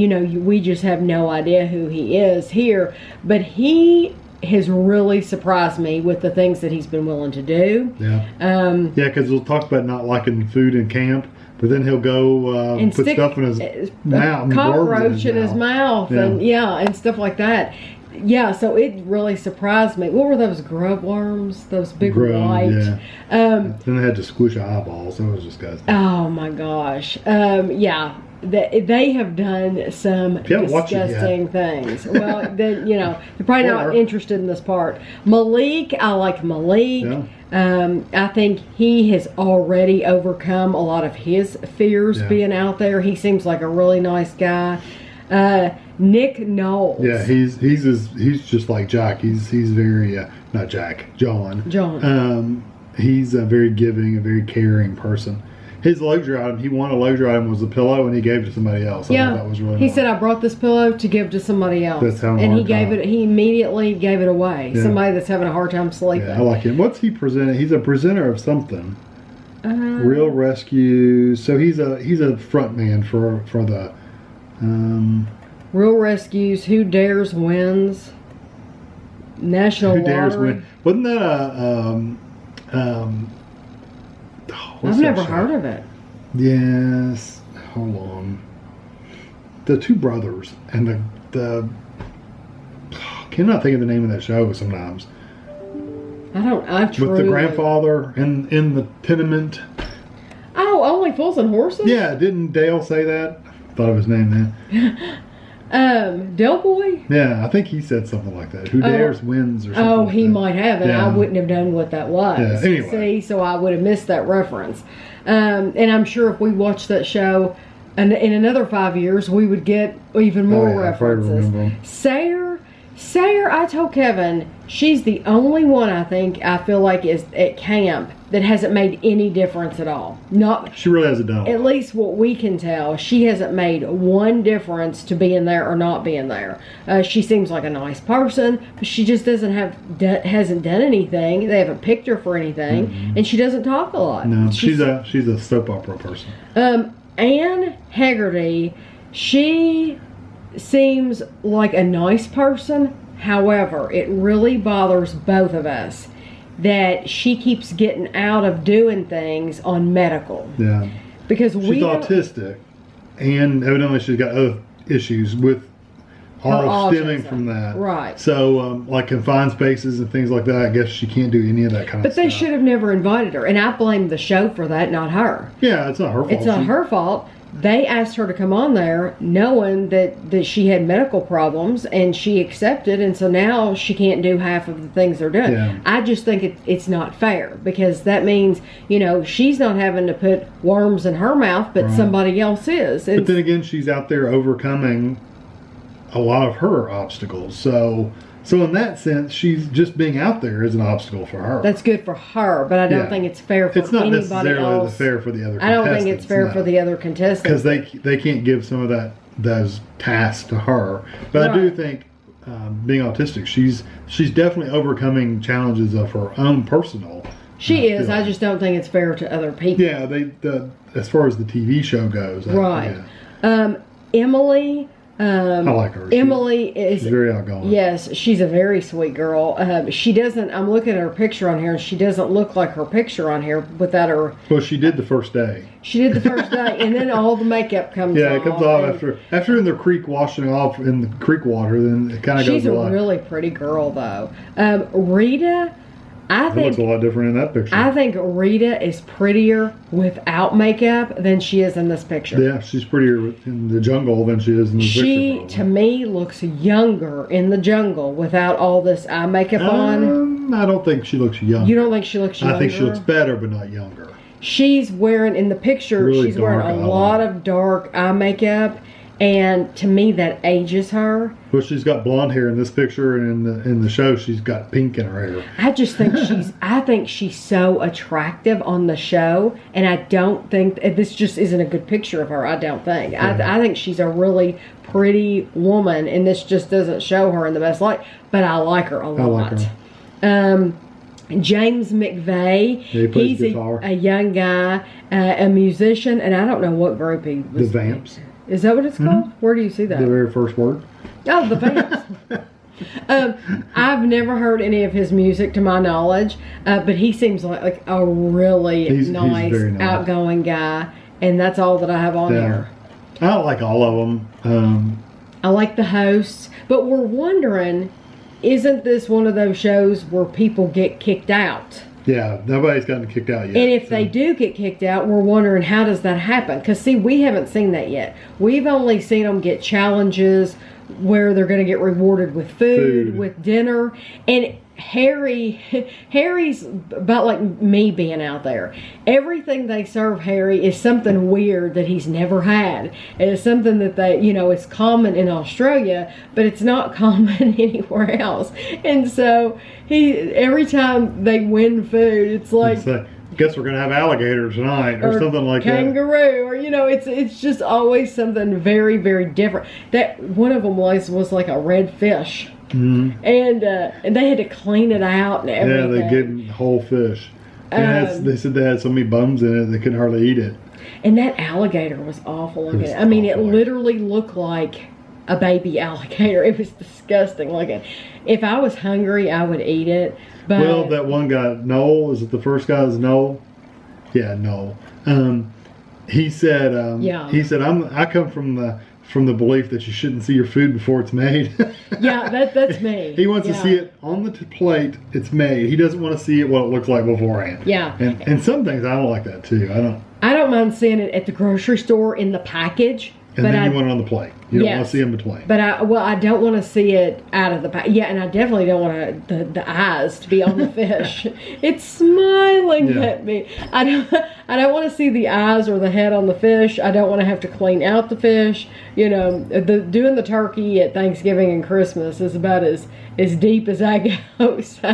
we just have no idea who he is here, but he has really surprised me with the things that he's been willing to do. Yeah. Because we'll talk about not liking food in camp. But then he'll go and put stick stuff in his mouth, cockroach in his mouth, Yeah. and and stuff like that. Yeah, so it really surprised me. What were those grub worms? Those big white. Yeah. Then they had to squish eyeballs. That was disgusting. Oh my gosh. Yeah. They have done some disgusting things. Well, then they're probably not interested in this part. Malik, I like Malik. Yeah. I think he has already overcome a lot of his fears being out there. He seems like a really nice guy. Nick Knowles. Yeah, he's just like Jack. He's very not Jack, John. John. He's a very giving, a very caring person. His luxury item, he wanted a luxury item was a pillow, and he gave it to somebody else. Yeah, that was really he nice. said, "I brought this pillow to give to somebody else," That's having a and hard time. He immediately gave it away. Yeah. Somebody that's having a hard time sleeping. Yeah, I like him. What's he presenting? He's a presenter of something. Real Rescue. So he's a front man for the. Real Rescues. Who Dares Wins. National Who Dares Lottery. Win? Wasn't that I've never heard of it. Yes. Hold on. The two brothers and the cannot think of the name of that show sometimes. I truly. With the grandfather in the tenement. Oh, Only Fools and Horses? Yeah, didn't Dale say that? Thought of his name then. Del Boy? Yeah, I think he said something like that. Who Dares Wins or something. Oh, like he that. might have, and Yeah. I wouldn't have known what that was. Yeah, anyway. See, so I would have missed that reference. And I'm sure if we watched that show in another 5 years, we would get even more I probably references. remember 'em. Sayre, I told Kevin, she's the only one I feel like is at camp that hasn't made any difference at all. Not She really hasn't done at it. least what we can tell, she hasn't made one difference to being there or not being there. She seems like a nice person, but she just hasn't done anything. They haven't picked her for anything, and she doesn't talk a lot. No, she's a soap opera person. Anne Haggerty, she seems like a nice person. However, it really bothers both of us that she keeps getting out of doing things on medical. Yeah. Because She's we don't- autistic, and evidently she's got other issues with all stemming autism. from that. Right. So, like confined spaces and things like that, I guess she can't do any of that kind of But stuff. they should have never invited her, and I blame the show for that, not her. Yeah, it's not her fault. It's not her fault. They asked her to come on there knowing that she had medical problems, and she accepted, and so now she can't do half of the things they're doing. Yeah. I just think it's not fair, because that means, she's not having to put worms in her mouth, but Right. somebody else is. But then again, she's out there overcoming a lot of her obstacles. So in that sense, she's just being out there is an obstacle for her. That's good for her, but I don't Yeah. think it's fair for It's not anybody necessarily else. fair for the other I don't contestants. think it's fair for the other contestants. Because they can't give some of those tasks to her. But I do Right. think being autistic, she's definitely overcoming challenges of her own personal. She is. feelings. I just don't think it's fair to other people. Yeah, as far as the TV show goes. Right. Yeah. Emily. I like her. Emily is She's very outgoing. Yes, she's a very sweet girl. She doesn't. I'm looking at her picture on here, and she doesn't look like her picture on here without her. Well, she did the first day. She did the first day, and then all the makeup comes off. Yeah, it comes off and after in the creek washing off in the creek water. Then it kind of goes She's a a lot. really pretty girl, though. Rita, I It looks a think. lot different in that picture. I think Rita is prettier without makeup than she is in this picture. Yeah, she's prettier in the jungle than she is in the She, picture. to me, looks younger in the jungle without all this eye makeup on. I don't think she looks young. You don't think she looks younger? I think she looks better, but not younger. She's wearing, in the picture, Really she's wearing dark a eye lot line. of dark eye makeup, and to me, that ages her. Well, she's got blonde hair in this picture, and in the show, she's got pink in her hair. I just think I think she's so attractive on the show, and I don't think this just isn't a good picture of her. I don't think. I think she's a really pretty woman, and this just doesn't show her in the best light. But I like her a lot. I like her. James McVeigh. Yeah, he plays He's guitar. a young guy, a musician, and I don't know what group he The was. Vamps. Is that what it's called? Where do you see that? The very first word. Oh, the Vamps. I've never heard any of his music to my knowledge, but he seems like a really He's nice, very nice. outgoing guy. and that's all that I have on Yeah. here. I don't like all of them. I like the hosts, but we're wondering, isn't this one of those shows where people get kicked out? Yeah, nobody's gotten kicked out yet. And if they do get kicked out, we're wondering how does that happen? Because see, we haven't seen that yet. We've only seen them get challenges where they're going to get rewarded with food, with dinner. And Harry's about like me being out there. Everything they serve Harry is something weird that he's never had. It is something that they, it's common in Australia, but it's not common anywhere else. And so every time they win food, it's like, guess we're gonna have alligator tonight, or something like kangaroo, or it's just always something very, very different. That one of them was like a red fish. Mm-hmm. And they had to clean it out and everything. Yeah, they get whole fish. And they said they had so many bones in it they couldn't hardly eat it. And that alligator was awful looking. It literally looked like a baby alligator. It was disgusting looking. If I was hungry, I would eat it. But well, that one guy, Noel, is it the first guy? Is Noel? Yeah, Noel. He said, I come from the belief that you shouldn't see your food before it's made. Yeah, that's me. He wants to see it on the plate. It's made. He doesn't want to see it what it looks like beforehand. Yeah. And some things I don't like that too. I don't mind seeing it at the grocery store in the package. And then you want it on the plate. You don't want to see in between. But I don't want to see it out of the pack. Yeah, and I definitely don't want the eyes to be on the fish. It's smiling at me. I don't want to see the eyes or the head on the fish. I don't want to have to clean out the fish. Doing the turkey at Thanksgiving and Christmas is about as deep as I go. So,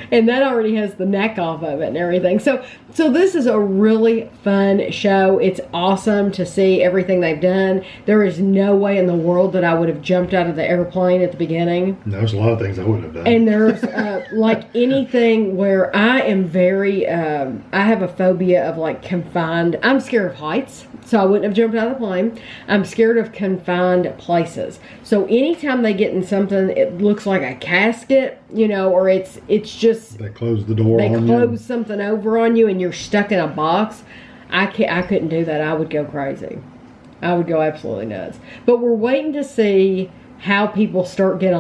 and that already has the neck off of it and everything. So this is a really fun show. It's awesome to see everything they've done. There is no way in the world that I would have jumped out of the airplane at the beginning. There's a lot of things I wouldn't have done. And there's like anything where I am very, I have a phobia of like confined. I'm scared of heights, so I wouldn't have jumped out of the plane. I'm scared of confined places. So anytime they get in something, it looks like a casket, or it's just they close the door. They close something over on you, and you're stuck in a box. I couldn't do that. I would go crazy. I would go absolutely nuts. But we're waiting to see how people start getting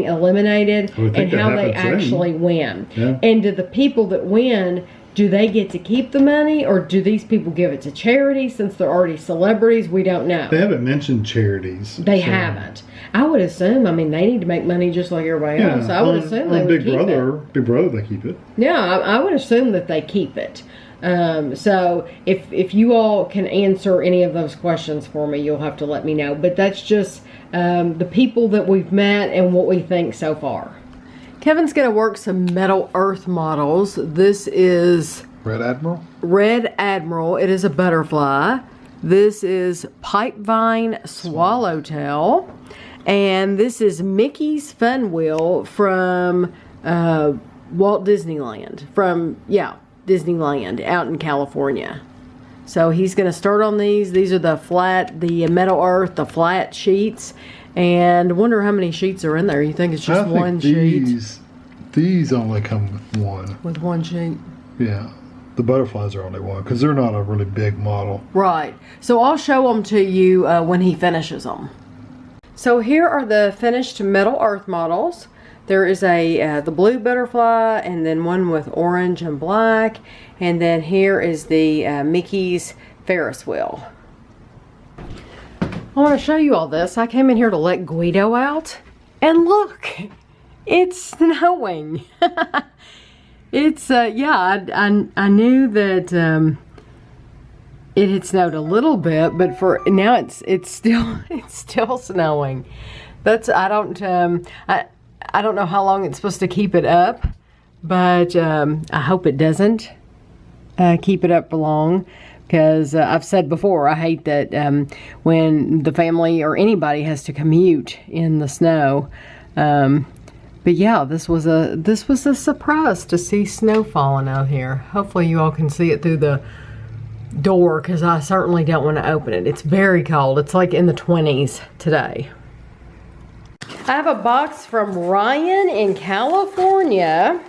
eliminated and how they actually win. Yeah. And do the people that win, do they get to keep the money, or do these people give it to charity since they're already celebrities? We don't know. They haven't mentioned charities. They haven't. I would assume, they need to make money just like everybody else. I would assume they would keep it. Big Brother, they keep it. Yeah, I would assume that they keep it. So if you all can answer any of those questions for me, you'll have to let me know. But that's just the people that we've met and what we think so far. Kevin's going to work some Metal Earth models. This is Red Admiral. Red Admiral. It is a butterfly. This is Pipevine Swallowtail. And this is Mickey's Fun Wheel from Walt Disneyland. Disneyland out in California. So he's going to start on these. These are the Metal Earth, the flat sheets. And wonder how many sheets are in there. You think it's just one sheet? These only come with one. With one sheet? Yeah. The butterflies are only one because they're not a really big model. Right. So I'll show them to you when he finishes them. So here are the finished Metal Earth models. There is the blue butterfly, and then one with orange and black, and then here is the Mickey's Ferris wheel. I want to show you all this. I came in here to let Guido out, and look, it's snowing. It's I knew that it had snowed a little bit, but for now it's still snowing. I don't know how long it's supposed to keep it up, but I hope it doesn't keep it up for long, because I've said before, I hate that when the family or anybody has to commute in the snow. But yeah, this was a surprise to see snow falling out here. Hopefully you all can see it through the door, because I certainly don't want to open it. It's very cold. It's like in the 20s today. I have a box from Ryan in California,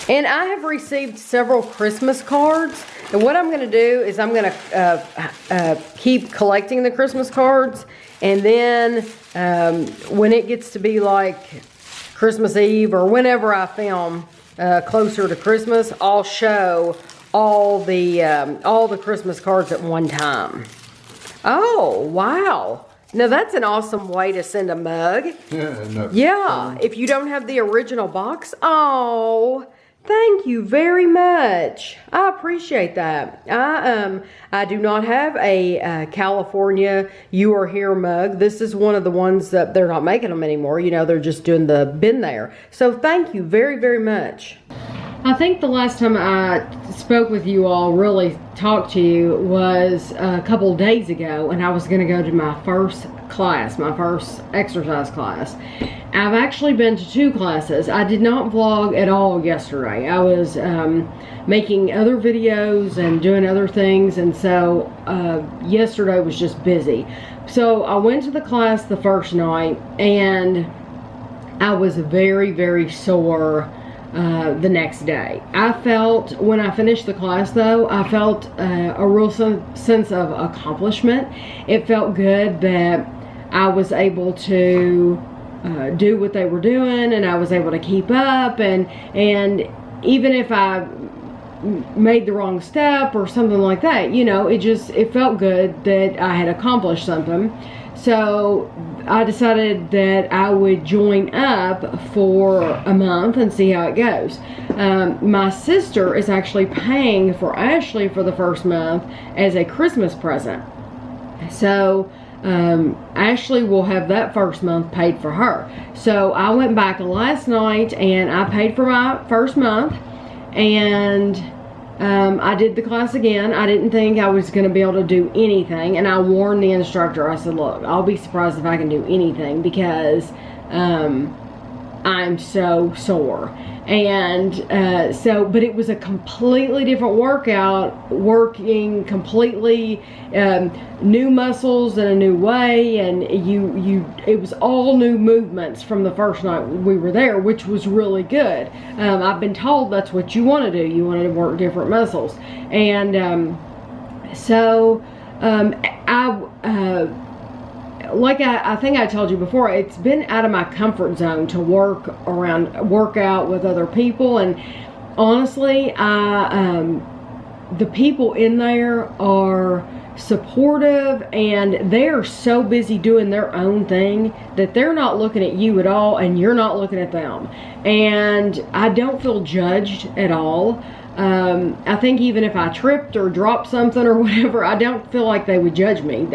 and I have received several Christmas cards And what I'm going to do is I'm going to keep collecting the Christmas cards. And then when it gets to be like Christmas Eve or whenever I film closer to Christmas, I'll show all the Christmas cards at one time. Oh, wow. Now that's an awesome way to send a mug. Yeah, if you don't have the original box. Oh, thank you very much. I appreciate that. I do not have a California You Are Here mug. This is one of the ones that they're not making them anymore. You know, they're just doing the bin there. So thank you very, very much. I think the last time I spoke with you all, really talked to you, was a couple days ago, and I was going to go to my first class, my first exercise class. I've actually been to 2 classes. I did not vlog at all yesterday. I was making other videos and doing other things, and so yesterday was just busy. So I went to the class the first night, and I was very, very sore the next day. I felt, when I finished the class though, I felt a real sense of accomplishment. It felt good that I was able to do what they were doing, and I was able to keep up, and even if I made the wrong step or something like that, you know, it felt good that I had accomplished something. So I decided that I would join up for a month and see how it goes. My sister is actually paying for Ashley for the first month as a Christmas present. So Ashley will have that first month paid for her. So I went back last night and I paid for my first month, and I did the class again. I didn't think I was going to be able to do anything, and I warned the instructor. I said, look, I'll be surprised if I can do anything, because I'm so sore. And but it was a completely different workout, working completely new muscles in a new way, and it was all new movements from the first night we were there, which was really good. I've been told that's what you want to do. You want to work different muscles, and I think I told you before, it's been out of my comfort zone to work out with other people, and honestly, the people in there are supportive, and they're so busy doing their own thing that they're not looking at you at all, and you're not looking at them, and I don't feel judged at all. I think even if I tripped or dropped something or whatever, I don't feel like they would judge me.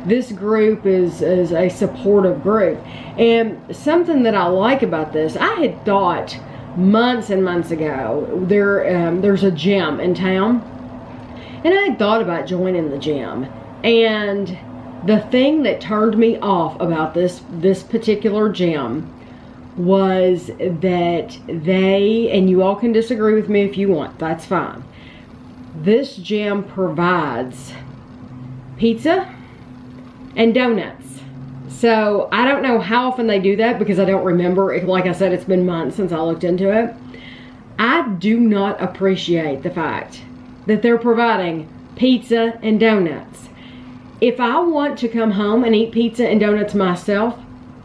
This group is a supportive group. And something that I like about this, I had thought months and months ago, there's a gym in town, and I had thought about joining the gym. And the thing that turned me off about this particular gym was that and you all can disagree with me if you want, that's fine, this gym provides pizza and donuts. So I don't know how often they do that, because I don't remember. Like I said, it's been months since I looked into it. I do not appreciate the fact that they're providing pizza and donuts. If I want to come home and eat pizza and donuts myself,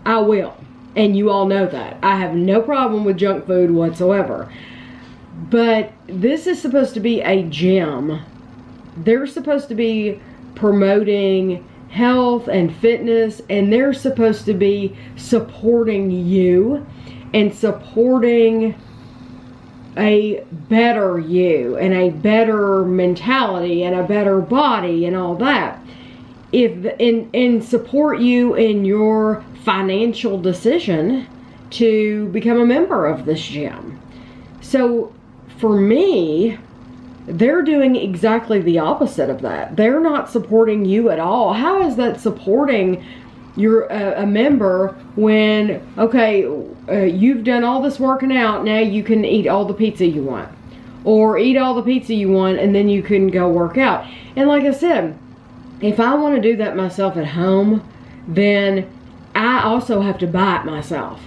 I will. And you all know that. I have no problem with junk food whatsoever. But this is supposed to be a gym. They're supposed to be promoting health and fitness, and they're supposed to be supporting you and supporting a better you and a better mentality and a better body and all that. And support you in your financial decision to become a member of this gym. So for me, they're doing exactly the opposite of that. They're not supporting you at all. How is that supporting you're a member when, okay, you've done all this working out, now you can eat all the pizza you want, or eat all the pizza you want, and then you can go work out? And like I said, if I want to do that myself at home, then I also have to buy it myself.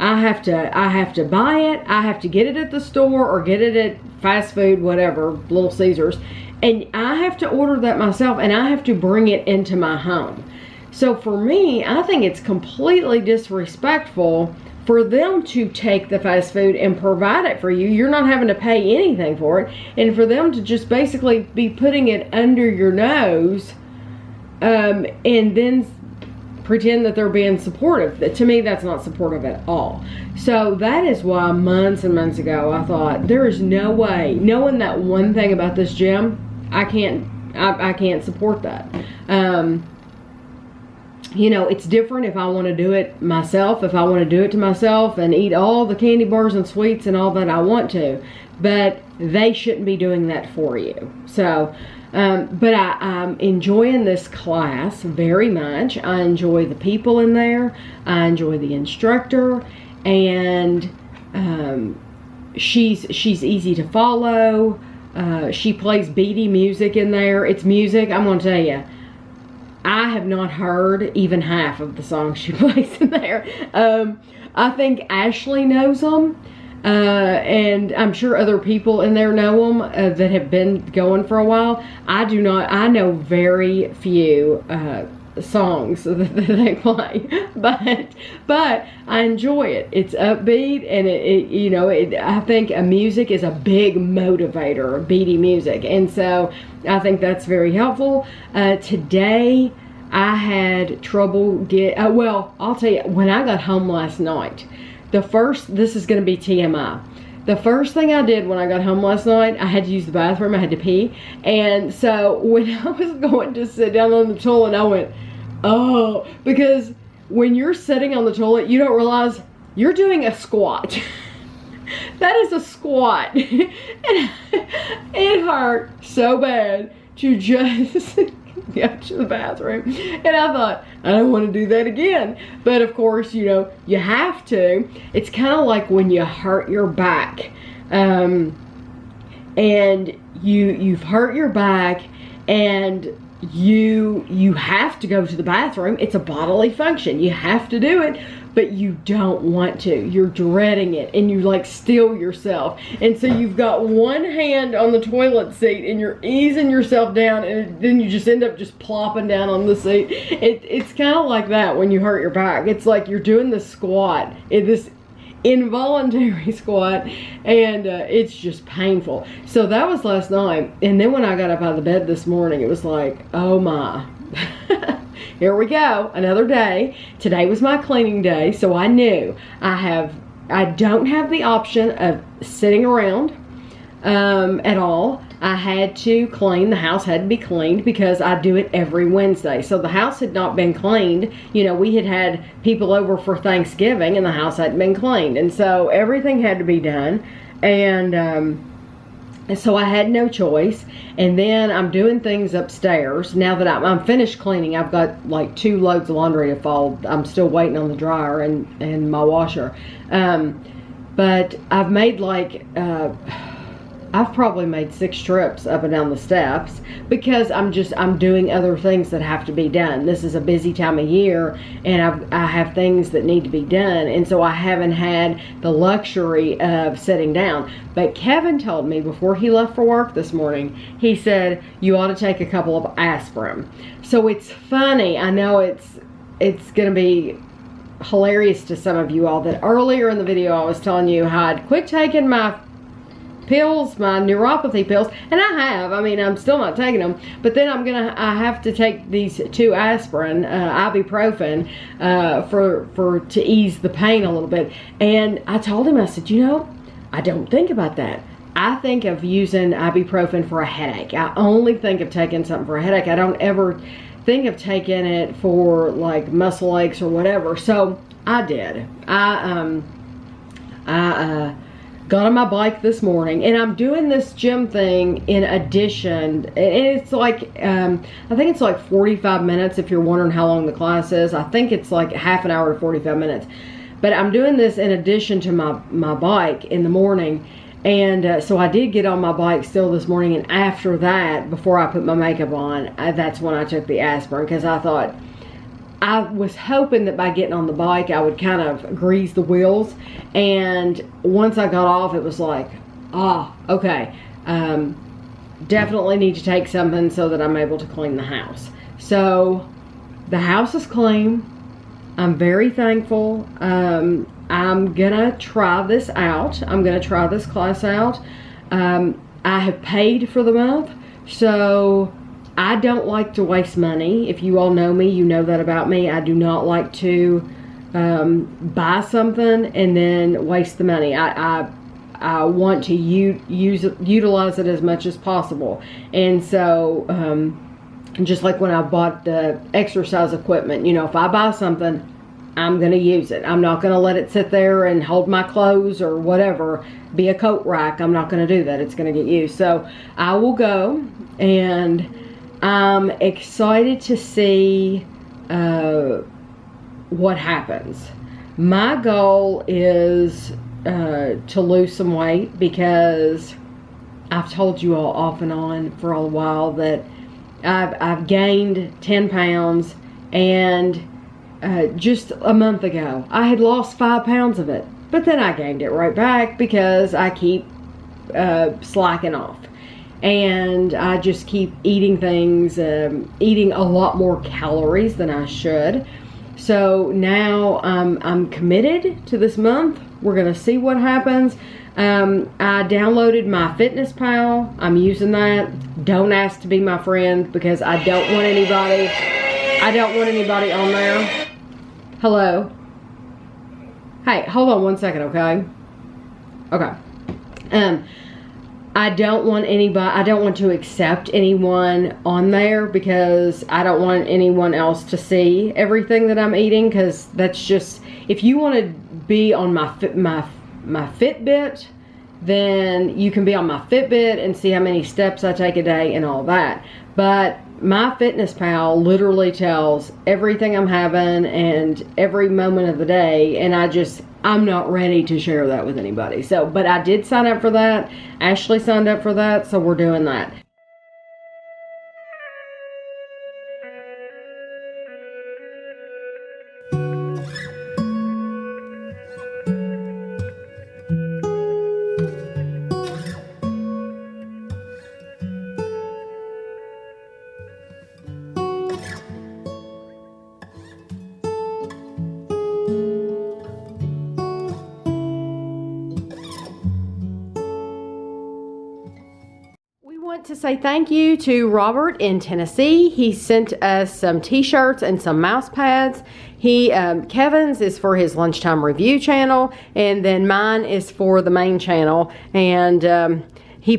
I have to buy it. I have to get it at the store or get it at fast food, whatever, Little Caesars. And I have to order that myself, and I have to bring it into my home. So for me, I think it's completely disrespectful for them to take the fast food and provide it for you. You're not having to pay anything for it. And for them to just basically be putting it under your nose and then pretend that they're being supportive. To me, that's not supportive at all. So that is why months and months ago I thought, there is no way, knowing that one thing about this gym, I can't support that. You know, it's different if I want to do it myself, if I want to do it to myself and eat all the candy bars and sweets and all that I want to, but they shouldn't be doing that for you. So, but I'm enjoying this class very much. I enjoy the people in there. I enjoy the instructor, and she's easy to follow. She plays beady music in there. It's music, I'm going to tell you, I have not heard even half of the songs she plays in there. I think Ashley knows them, and I'm sure other people in there know them that have been going for a while. I do not. I know very few songs that they play, but I enjoy it. It's upbeat, and I think music is a big motivator, beady music, and so I think that's very helpful. Today I had trouble well, I'll tell you, when I got home last night, this is going to be TMI. The first thing I did when I got home last night, I had to use the bathroom, I had to pee. And so when I was going to sit down on the toilet, I went, oh, because when you're sitting on the toilet, you don't realize you're doing a squat. That is a squat. And it hurt so bad to just go to the bathroom. And I thought, I don't want to do that again. But of course, you have to. It's kind of like when you hurt your back. And you've hurt your back, and you have to go to the bathroom. It's a bodily function. You have to do it, but you don't want to. You're dreading it, and you steel yourself. And so you've got one hand on the toilet seat, and you're easing yourself down, and then you just end up just plopping down on the seat. It's kind of like that when you hurt your back. It's like you're doing this squat, this involuntary squat, and it's just painful. So that was last night, and then when I got up out of the bed this morning, it was like, oh my. Here we go, another day. Today was my cleaning day, so I knew I don't have the option of sitting around at all. I had to clean. The house had to be cleaned because I do it every Wednesday. So the house had not been cleaned. We had people over for Thanksgiving, and the house hadn't been cleaned. And so everything had to be done. And so I had no choice. And then I'm doing things upstairs. Now that I'm finished cleaning, I've got 2 loads of laundry to fold. I'm still waiting on the dryer and my washer. But I've made I've probably made 6 trips up and down the steps because I'm doing other things that have to be done. This is a busy time of year, and I have things that need to be done, and so I haven't had the luxury of sitting down. But Kevin told me before he left for work this morning, he said, you ought to take a couple of aspirin. So it's funny, I know it's going to be hilarious to some of you all that earlier in the video I was telling you how I'd quit taking my pills, my neuropathy pills, and I'm still not taking them, but then I have to take these 2 aspirin, ibuprofen, to ease the pain a little bit. And I told him, I said, I don't think about that. I think of using ibuprofen for a headache. I only think of taking something for a headache. I don't ever think of taking it for muscle aches or whatever. So I did. I got on my bike this morning, and I'm doing this gym thing in addition, and it's I think it's 45 minutes if you're wondering how long the class is. I think it's half an hour to 45 minutes, but I'm doing this in addition to my bike in the morning. And so I did get on my bike still this morning, and after that, before I put my makeup on, that's when I took the aspirin, because I thought, I was hoping that by getting on the bike, I would kind of grease the wheels. And once I got off, it was like, okay. Definitely need to take something so that I'm able to clean the house. So the house is clean. I'm very thankful. I'm gonna try this out. I'm gonna try this class out. I have paid for the month, so I don't like to waste money. If you all know me, you know that about me. I do not like to buy something and then waste the money. I want to utilize it as much as possible. And so, just like when I bought the exercise equipment, you know, if I buy something, I'm going to use it. I'm not going to let it sit there and hold my clothes or whatever, be a coat rack. I'm not going to do that. It's going to get used. So I will go, and I'm excited to see what happens. My goal is to lose some weight, because I've told you all off and on for a while that I've gained 10 pounds, and just a month ago I had lost 5 pounds of it, but then I gained it right back because I keep slacking off, and I just keep eating things, eating a lot more calories than I should. So now I'm committed to this month. We're gonna see what happens. I downloaded my Fitness Pal. I'm using that. Don't ask to be my friend, because I don't want anybody on there. Hello. Hey, hold on one second, okay? Okay. I don't want to accept anyone on there, because I don't want anyone else to see everything that I'm eating, because that's just, if you want to be on my Fitbit, then you can be on my Fitbit and see how many steps I take a day and all that. But my Fitness Pal literally tells everything I'm having and every moment of the day, and I'm not ready to share that with anybody. So, but I did sign up for that. Ashley signed up for that, so we're doing that. To say thank you to Robert in Tennessee. He sent us some t-shirts and some mouse pads. Kevin's is for his lunchtime review channel, and then mine is for the main channel. And he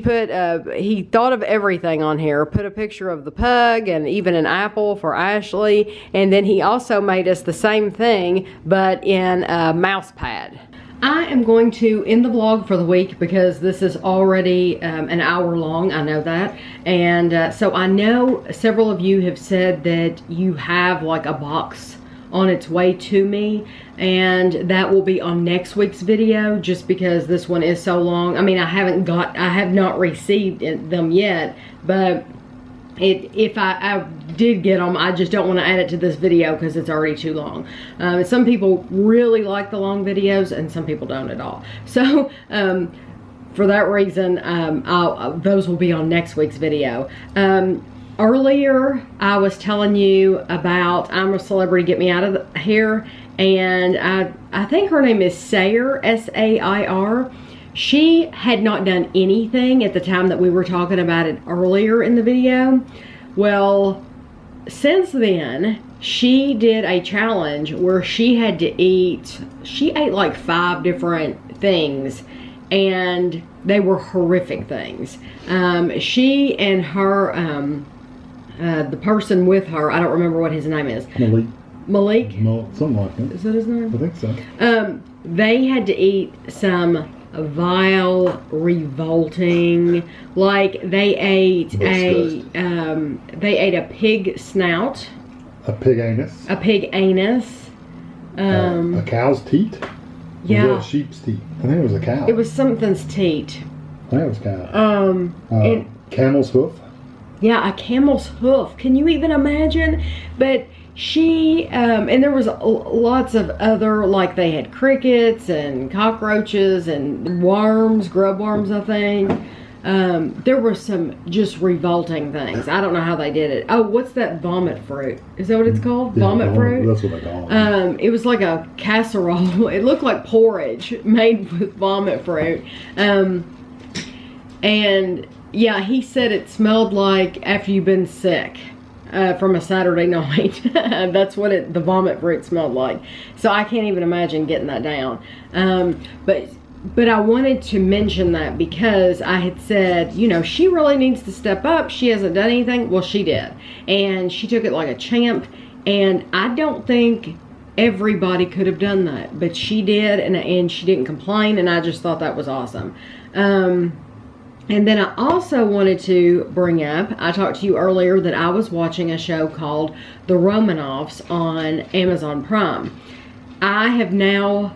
thought of everything on here. Put a picture of the pug and even an apple for Ashley. And then he also made us the same thing, but in a mouse pad. I am going to end the vlog for the week, because this is already an hour long. I know that. And so I know several of you have said that you have like a box on its way to me, and that will be on next week's video, just because this one is so long. I mean, I have not received them yet, but if I did get them, I just don't want to add it to this video because it's already too long. Some people really like the long videos, and some people don't at all. So for that reason, those will be on next week's video. Earlier, I was telling you about I'm a Celebrity, Get Me Out of Here, and I think her name is Sayer, S-A-I-R. She had not done anything at the time that we were talking about it earlier in the video. Well, since then, she did a challenge where she had to she ate like 5 different things, and they were horrific things. She and her, the person with her, I don't remember what his name is. Malik? Something like that. Is that his name? I think so. They had to eat some vile, revolting, like they ate a pig snout, a pig anus, a cow's teat. Yeah, or a sheep's teat. I think it was a cow. It was something's teat. I think it was cow. And camel's hoof. yeah, a camel's hoof. Can you even imagine? But she, and there was lots of other, like they had crickets and cockroaches and worms, grub worms, I think. There were some just revolting things. I don't know how they did it. Oh, what's that vomit fruit? Is that what it's called? Yeah, vomit fruit? That's what they call it. It was like a casserole. It looked like porridge made with vomit fruit. And yeah, he said it smelled like after you've been sick from a Saturday night. That's what the vomit fruit smelled like. So I can't even imagine getting that down. But I wanted to mention that because I had said, you know, she really needs to step up. She hasn't done anything. Well, she did. And she took it like a champ. And I don't think everybody could have done that. But she did, and she didn't complain. And I just thought that was awesome. And then I also wanted to bring up, I talked to you earlier that I was watching a show called The Romanoffs on Amazon Prime. I have now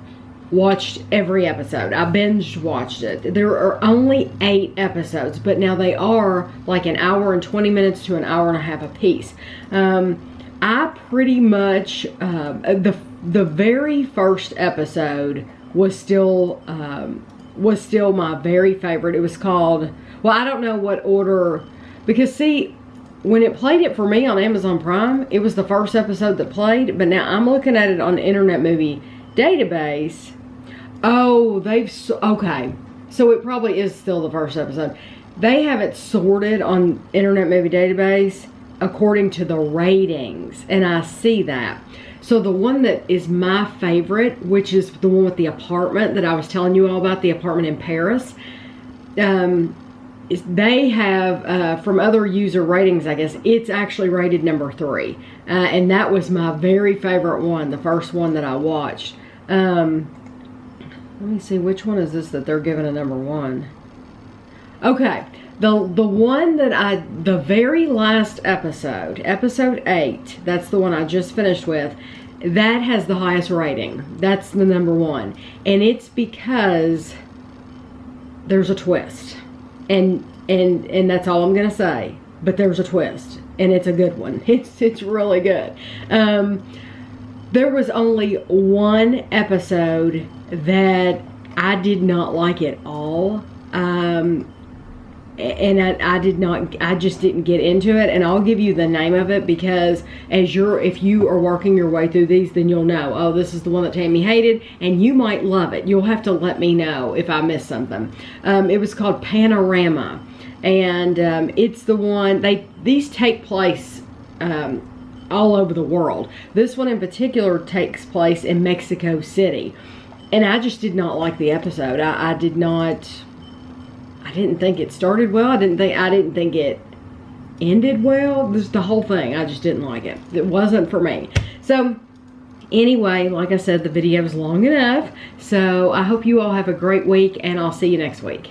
watched every episode. I binge watched it. There are only 8 episodes, but now they are like an hour and 20 minutes to an hour and a half a piece. I pretty much, the very first episode was still my very favorite. It was called, well, I don't know what order, because see, when it played it for me on Amazon Prime, it was the first episode that played, but now I'm looking at it on the Internet Movie Database. Oh, okay. So it probably is still the first episode. They have it sorted on Internet Movie Database according to the ratings, and I see that. So the one that is my favorite, which is the one with the apartment that I was telling you all about, the apartment in Paris, they have, from other user ratings, I guess, it's actually rated number 3. And that was my very favorite one, the first one that I watched. Let me see, which one is this that they're giving a number 1? Okay, the one that the very last episode, episode 8, that's the one I just finished with, that has the highest rating. That's the number 1. And it's because there's a twist. And that's all I'm going to say. But there's a twist. And it's a good one. It's really good. There was only one episode that I did not like at all. And I just didn't get into it, and I'll give you the name of it because if you are working your way through these, then you'll know, oh, this is the one that Tammy hated, and you might love it. You'll have to let me know if I missed something. It was called Panorama, and it's the one, these take place all over the world. This one in particular takes place in Mexico City, and I just did not like the episode. I didn't think it started well. I didn't think it ended well. Just the whole thing, I just didn't like it. It wasn't for me. So anyway, like I said, the video is long enough. So I hope you all have a great week, and I'll see you next week.